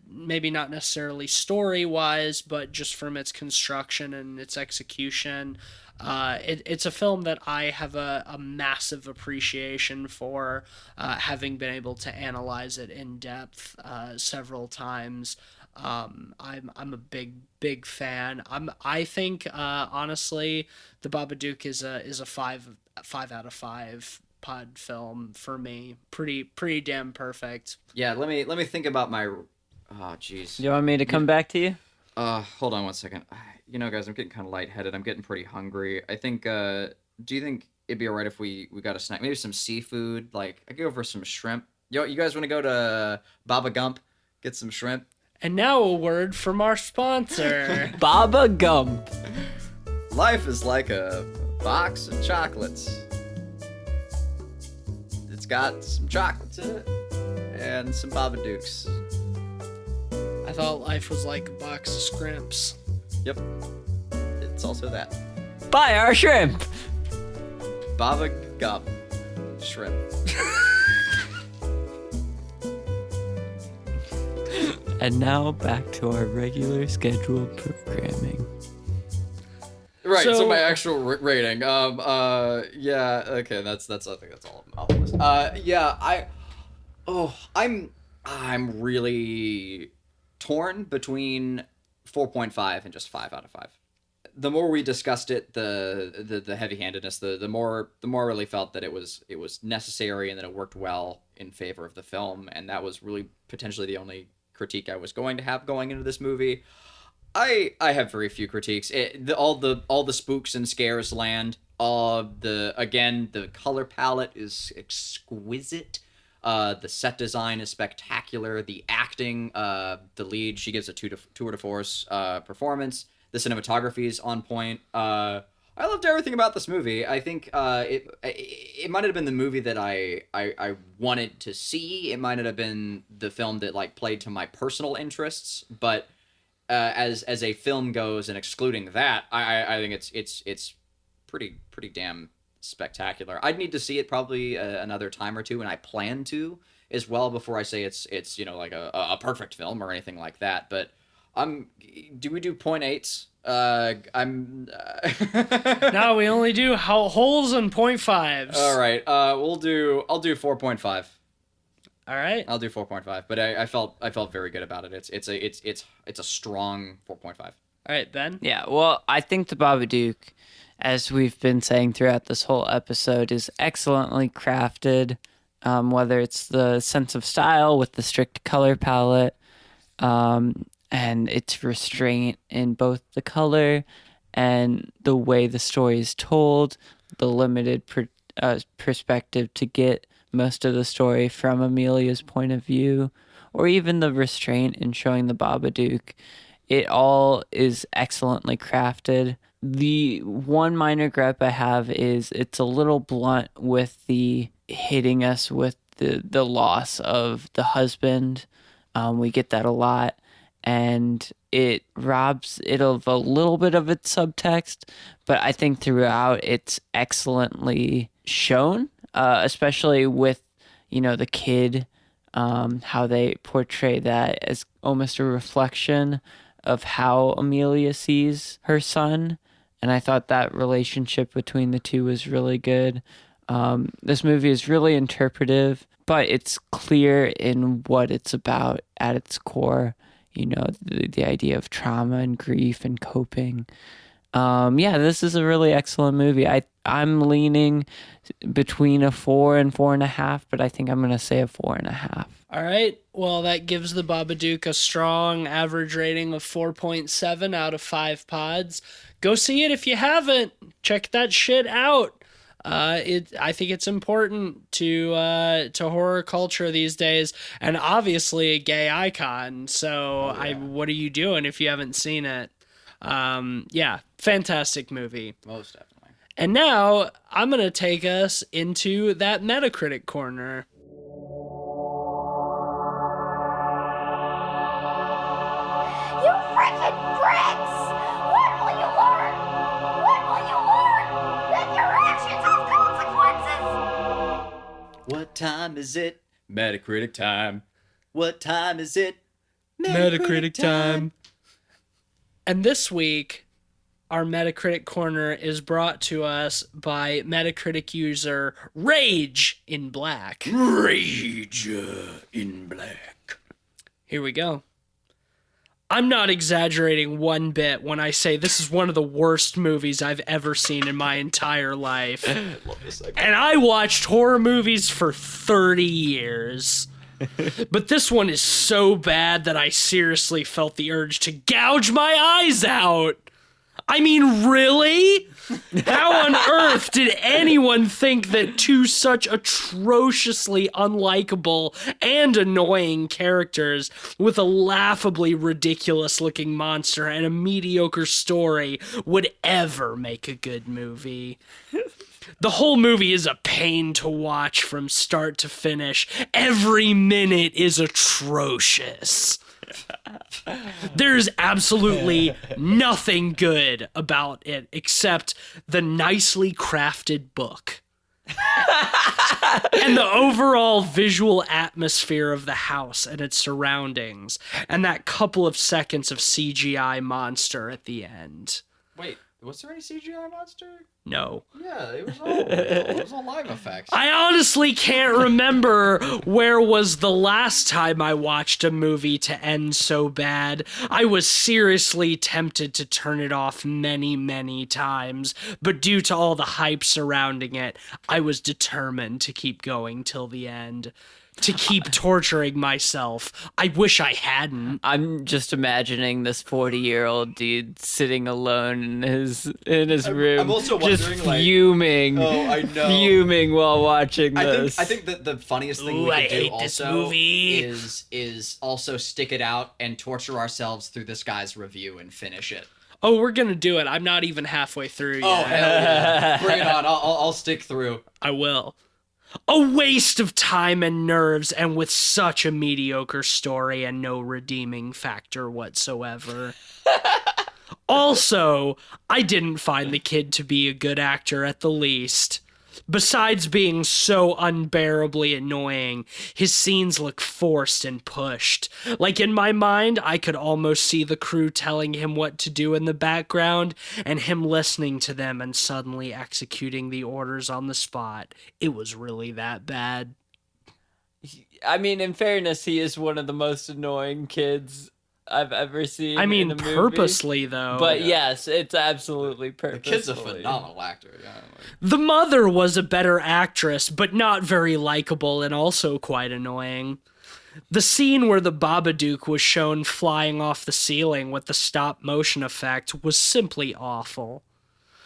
maybe not necessarily story wise, but just from its construction and its execution. It's a film that I have a massive appreciation for, having been able to analyze it in depth several times. I'm a big fan. I think honestly, the Babadook is a five out of 5 pod film for me. Pretty damn perfect. Yeah. Let me think about my. Oh, jeez. Do you want me to come back to you? Hold on one second. Guys, I'm getting kind of lightheaded. I'm getting pretty hungry. I think. Do you think it'd be alright if we got a snack? Maybe some seafood. Like I could go for some shrimp. Yo, you guys want to go to Baba Gump, get some shrimp? And now a word from our sponsor. Baba Gump. Life is like a box of chocolates. It's got some chocolates in it and some Babadooks. I thought life was like a box of scrimps. Yep. It's also that. Buy our shrimp. Baba Gump shrimp. And now back to our regular scheduled programming. Right, so So- my actual rating. Yeah, okay, that's I think that's all of this. I'm really torn between 4.5 and just 5 out of 5. The more we discussed it, the heavy-handedness, the more I really felt that it was necessary and that it worked well in favor of the film, and that was really potentially the only critique I was going to have going into this movie. I have very few critiques. All the spooks and scares land. The color palette is exquisite. The set design is spectacular. The acting, the lead, she gives a tour de force performance. The cinematography is on point. I loved everything about this movie. I think it might have been the movie that I wanted to see. It might have been the film that like played to my personal interests. But as a film goes, and excluding that, I think it's pretty damn spectacular. I'd need to see it probably another time or two, and I plan to as well before I say it's like a perfect film or anything like that. But do we do 0.8s? I'm. No, we only do holes and 0.5s. All right. I'll do 4.5. All right. I'll do 4.5. But I felt very good about it. It's a strong 4.5. All right, Ben. Yeah, well, I think the Babadook, as we've been saying throughout this whole episode, is excellently crafted. Whether it's the sense of style with the strict color palette, and its restraint in both the color and the way the story is told, the limited perspective to get most of the story from Amelia's point of view, or even the restraint in showing the Babadook. It all is excellently crafted. The one minor gripe I have is it's a little blunt with the hitting us with the loss of the husband. We get that a lot, and it robs it of a little bit of its subtext, but I think throughout it's excellently shown, especially with, the kid, how they portray that as almost a reflection of how Amelia sees her son. And I thought that relationship between the two was really good. This movie is really interpretive, but it's clear in what it's about at its core. The idea of trauma and grief and coping. This is a really excellent movie. I'm leaning between a 4 and 4.5, but I think I'm going to say a 4.5. All right. Well, that gives the Babadook a strong average rating of 4.7 out of 5 pods. Go see it if you haven't. Check that shit out. I think it's important to horror culture these days, and obviously a gay icon. So what are you doing if you haven't seen it? Fantastic movie. Most definitely. And now I'm gonna take us into that Metacritic corner. You freaking bricks! When will you learn? When will you learn that your actions have consequences? What time is it? Metacritic time. What time is it? Metacritic time. And this week, our Metacritic corner is brought to us by Metacritic user Rage in Black. Rage in Black. Here we go. I'm not exaggerating one bit when I say this is one of the worst movies I've ever seen in my entire life. Love this segment. And I watched horror movies for 30 years. But this one is so bad that I seriously felt the urge to gouge my eyes out. I mean, really? How on earth did anyone think that two such atrociously unlikable and annoying characters with a laughably ridiculous-looking monster and a mediocre story would ever make a good movie? The whole movie is a pain to watch from start to finish. Every minute is atrocious. There's absolutely nothing good about it except the nicely crafted book. And the overall visual atmosphere of the house and its surroundings, and that couple of seconds of CGI monster at the end. Wait, was there any CGI monster? No. Yeah, it was all real. It was all live effects. I honestly can't remember where was the last time I watched a movie to end so bad. I was seriously tempted to turn it off many, many times, but due to all the hype surrounding it, I was determined to keep going till the end. To keep torturing myself. I wish I hadn't. I'm just imagining this 40-year-old dude sitting alone in his room. I'm also wondering, just fuming. Oh, I know. Fuming while watching this. I think that the funniest thing we I could do hate also this movie. is also stick it out and torture ourselves through this guy's review and finish it. Oh, we're gonna do it. I'm not even halfway through yet. Oh, hell yeah. Bring it on. I'll stick through. I will. A waste of time and nerves, and with such a mediocre story and no redeeming factor whatsoever. Also, I didn't find the kid to be a good actor at the least. Besides being so unbearably annoying, his scenes look forced and pushed. Like, in my mind, I could almost see the crew telling him what to do in the background, and him listening to them and suddenly executing the orders on the spot. It was really that bad. I mean, in fairness, he is one of the most annoying kids I've ever seen. I mean, in a movie. purposely, though. But yes, it's absolutely The purposeful. kid's a phenomenal actor. Yeah. The mother was a better actress, but not very likable and also quite annoying. The scene where the Babadook was shown flying off the ceiling with the stop motion effect was simply awful.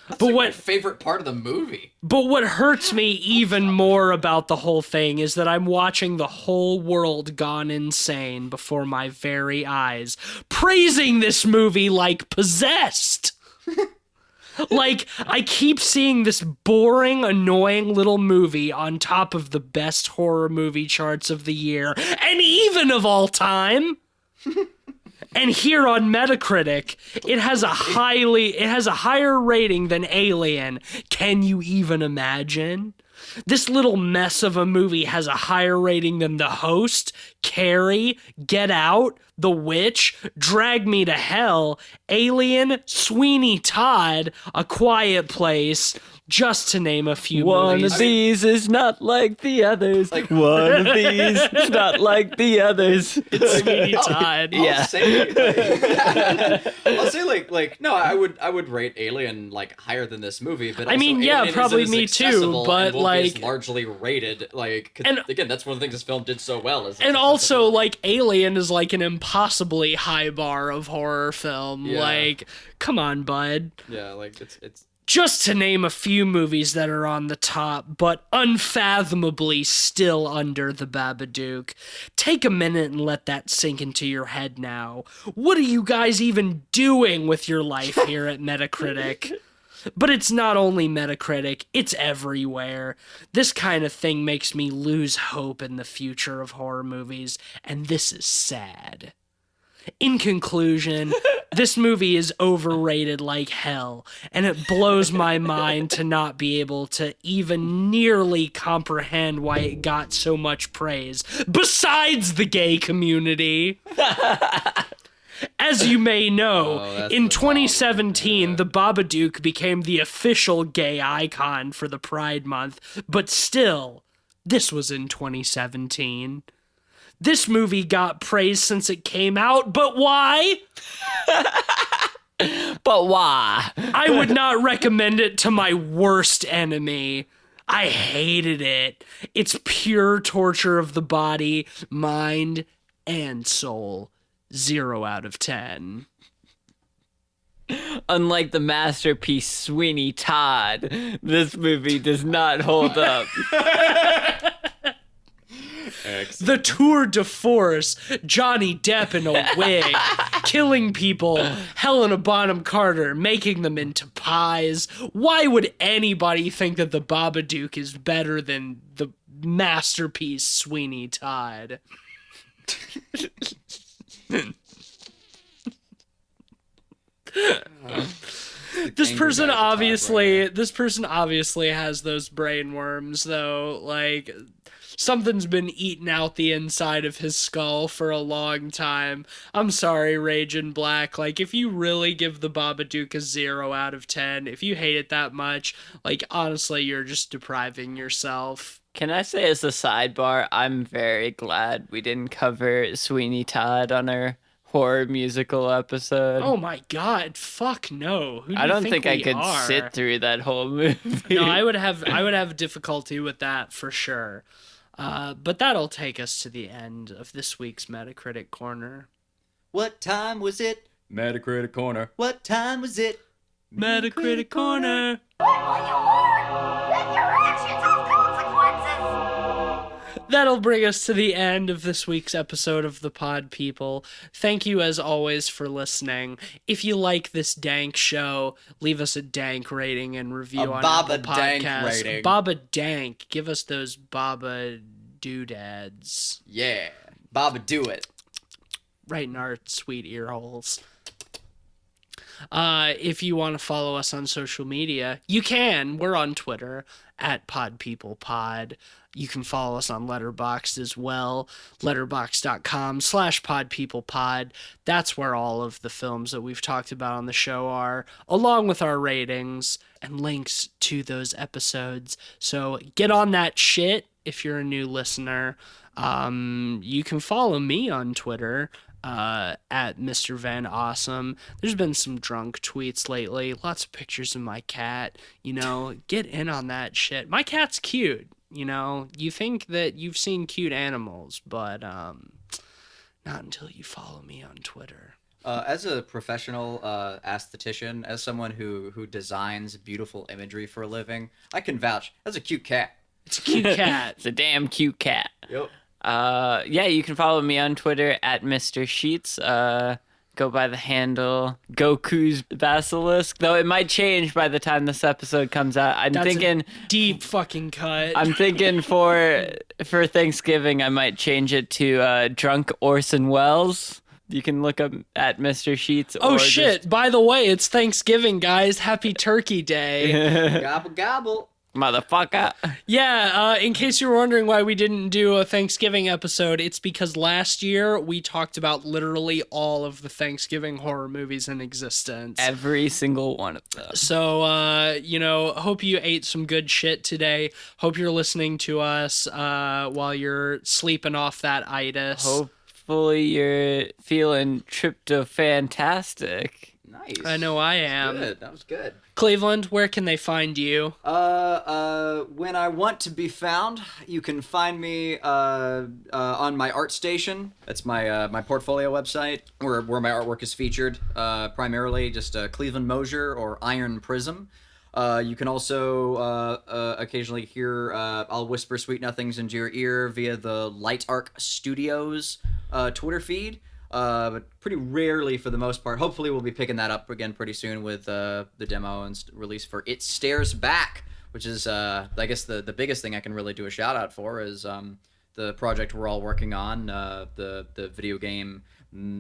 That's But like what- my favorite part of the movie. But what hurts me even more about the whole thing is that I'm watching the whole world gone insane before my very eyes, praising this movie like possessed. Like, I keep seeing this boring, annoying little movie on top of the best horror movie charts of the year, and even of all time. And here on Metacritic, it has a higher rating than Alien. Can you even imagine? This little mess of a movie has a higher rating than The Host, Carrie, Get Out, The Witch, Drag Me to Hell, Alien, Sweeney Todd, A Quiet Place, just to name a few One movies. of these is not like the others. One of these is not like the others. Sweeney Todd. Yeah. I'll say like no, I would rate Alien like higher than this movie, but I also mean, yeah, Alien probably isn't as me too, accessible but, and won't be as like- largely rated. Like 'cause And- again, that's one of the things this film did so well. Is And also, like, Alien is like an impossibly high bar of horror film. Yeah. Like, come on, bud. yeah, like it's Just to name a few movies that are on the top, but unfathomably still under the Babadook. Take a minute and let that sink into your head now. What are you guys even doing with your life here at Metacritic? But it's not only Metacritic, it's everywhere. This kind of thing makes me lose hope in the future of horror movies, and this is sad. In conclusion, this movie is overrated like hell, and it blows my mind to not be able to even nearly comprehend why it got so much praise, besides the gay community. As you may know, that's in the 2017, the Babadook became the official gay icon for the Pride Month, but still, this was in 2017. This movie got praise since it came out, but why? But why? I would not recommend it to my worst enemy. I hated it. It's pure torture of the body, mind, and soul. 0 out of 10. Unlike the masterpiece Sweeney Todd, this movie does not hold up. The tour de force, Johnny Depp in a wig, killing people, Helena Bonham Carter, making them into pies. Why would anybody think that the Babadook is better than the masterpiece Sweeney Todd? This angry person guy at the top obviously right this person obviously has those brain worms though. Like, something's been eating out the inside of his skull for a long time. I'm sorry, Ragin' Black. Like, if you really give the Babadook a 0 out of 10, if you hate it that much, like, honestly, you're just depriving yourself. Can I say as a sidebar, I'm very glad we didn't cover Sweeney Todd on our horror musical episode. Oh my god, fuck no. Who do I you don't think I we could are? sit through that whole movie. No, I would have difficulty with that for sure. But that'll take us to the end of this week's Metacritic Corner. What time was it? Metacritic Corner. What time was it? Metacritic Corner. When will you learn that your actions have consequences? That'll bring us to the end of this week's episode of The Pod People. Thank you, as always, for listening. If you like this dank show, leave us a dank rating and review on Apple Babadank Podcasts. rating. Baba Dank. Give us those Baba doodads Yeah. Baba, do it. right in our sweet ear holes. If you want to follow us on social media, you can. We're on Twitter at PodPeoplePod. You can follow us on Letterboxd as well, letterboxd.com/PodPeoplePod. That's where all of the films that we've talked about on the show are, along with our ratings and links to those episodes. So get on that shit if you're a new listener. You can follow me on Twitter at Mr. Van Awesome. There's been some drunk tweets lately. Lots of pictures of my cat. You know, get in on that shit. My cat's cute. You know, you think that you've seen cute animals, but not until you follow me on Twitter. As a professional aesthetician, as someone who designs beautiful imagery for a living, I can vouch. That's a cute cat. It's a cute cat. It's a damn cute cat. Yep. Yeah, you can follow me on Twitter at Mr. Sheets. Go by the handle Goku's Basilisk, though it might change by the time this episode comes out. I'm That's thinking a deep fucking cut. I'm thinking for Thanksgiving I might change it to Drunk Orson Welles. You can look up at Mr. Sheets. Oh or shit, just, by the way, it's Thanksgiving, guys. Happy Turkey Day. Gobble gobble. motherfucker. Yeah, in case you were wondering why we didn't do a Thanksgiving episode, it's because last year we talked about literally all of the Thanksgiving horror movies in existence. Every single one of them. So, hope you ate some good shit today. Hope you're listening to us while you're sleeping off that itis. Hopefully you're feeling tryptophantastic. Nice. I know I am. Good. That was good. Cleveland, where can they find you? When I want to be found, you can find me on my ArtStation. That's my portfolio website where my artwork is featured. Primarily just Cleveland Mosier or Iron Prism. You can also occasionally hear I'll whisper sweet nothings into your ear via the Light Arc Studios Twitter feed. But pretty rarely for the most part. Hopefully we'll be picking that up again pretty soon with the demo and release for It Stares Back, which is I guess the biggest thing I can really do a shout out for is the project we're all working on, the video game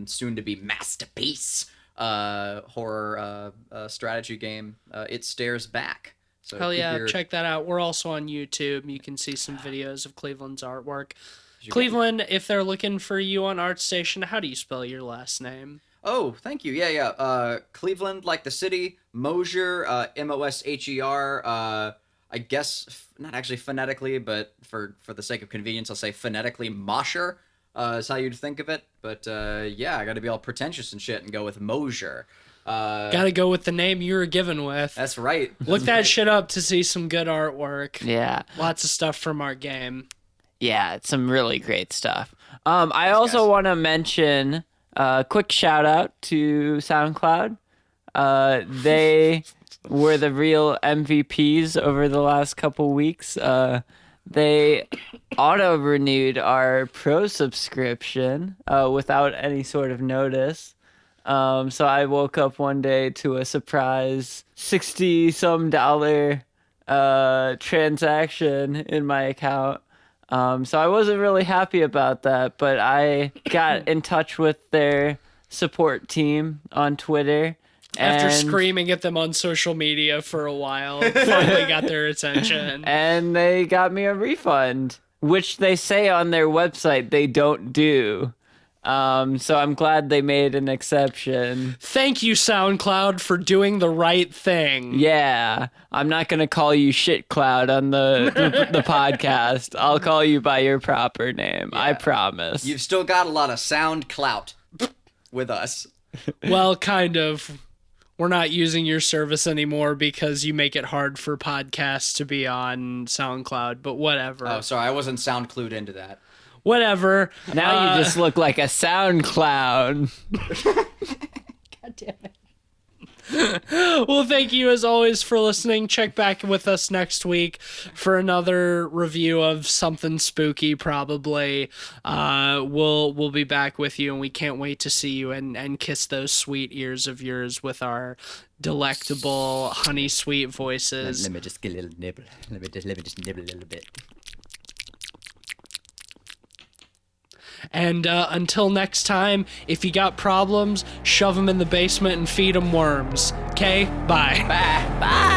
soon to be masterpiece horror strategy game, It Stares Back. So Hell yeah, check that out. We're also on YouTube. You can see some videos of Cleveland's artwork. Cleveland, if they're looking for you on ArtStation, how do you spell your last name? Oh, thank you. Yeah. Cleveland, like the city. Mosier, Mosher. I guess not actually phonetically, but for the sake of convenience, I'll say phonetically Mosher. Is how you'd think of it. But yeah, I got to be all pretentious and shit and go with Mosier. Gotta go with the name you were given with. That's right. Look that shit up to see some good artwork. Yeah. Lots of stuff from our game. Yeah, it's some really great stuff. I also want to mention a quick shout out to SoundCloud. They were the real MVPs over the last couple weeks. They auto-renewed our pro subscription without any sort of notice. So I woke up one day to a surprise $60-some transaction in my account. So I wasn't really happy about that, but I got in touch with their support team on Twitter. After screaming at them on social media for a while, finally got their attention. And they got me a refund, which they say on their website they don't do. So I'm glad they made an exception. Thank you, SoundCloud, for doing the right thing. Yeah, I'm not going to call you Shit Cloud on the podcast. I'll call you by your proper name. Yeah. I promise. You've still got a lot of sound clout with us. Well, kind of. We're not using your service anymore because you make it hard for podcasts to be on SoundCloud, but whatever. Oh, sorry, I wasn't sound clued into that. Whatever. Now you just look like a sound clown. God damn it. Well, thank you as always for listening. Check back with us next week for another review of something spooky, probably. We'll be back with you, and we can't wait to see you and kiss those sweet ears of yours with our delectable honey sweet voices. Let me just get a little nibble. Let me just nibble a little bit. And until next time, if you got problems, shove them in the basement and feed them worms. Okay? Bye. Bye. Bye.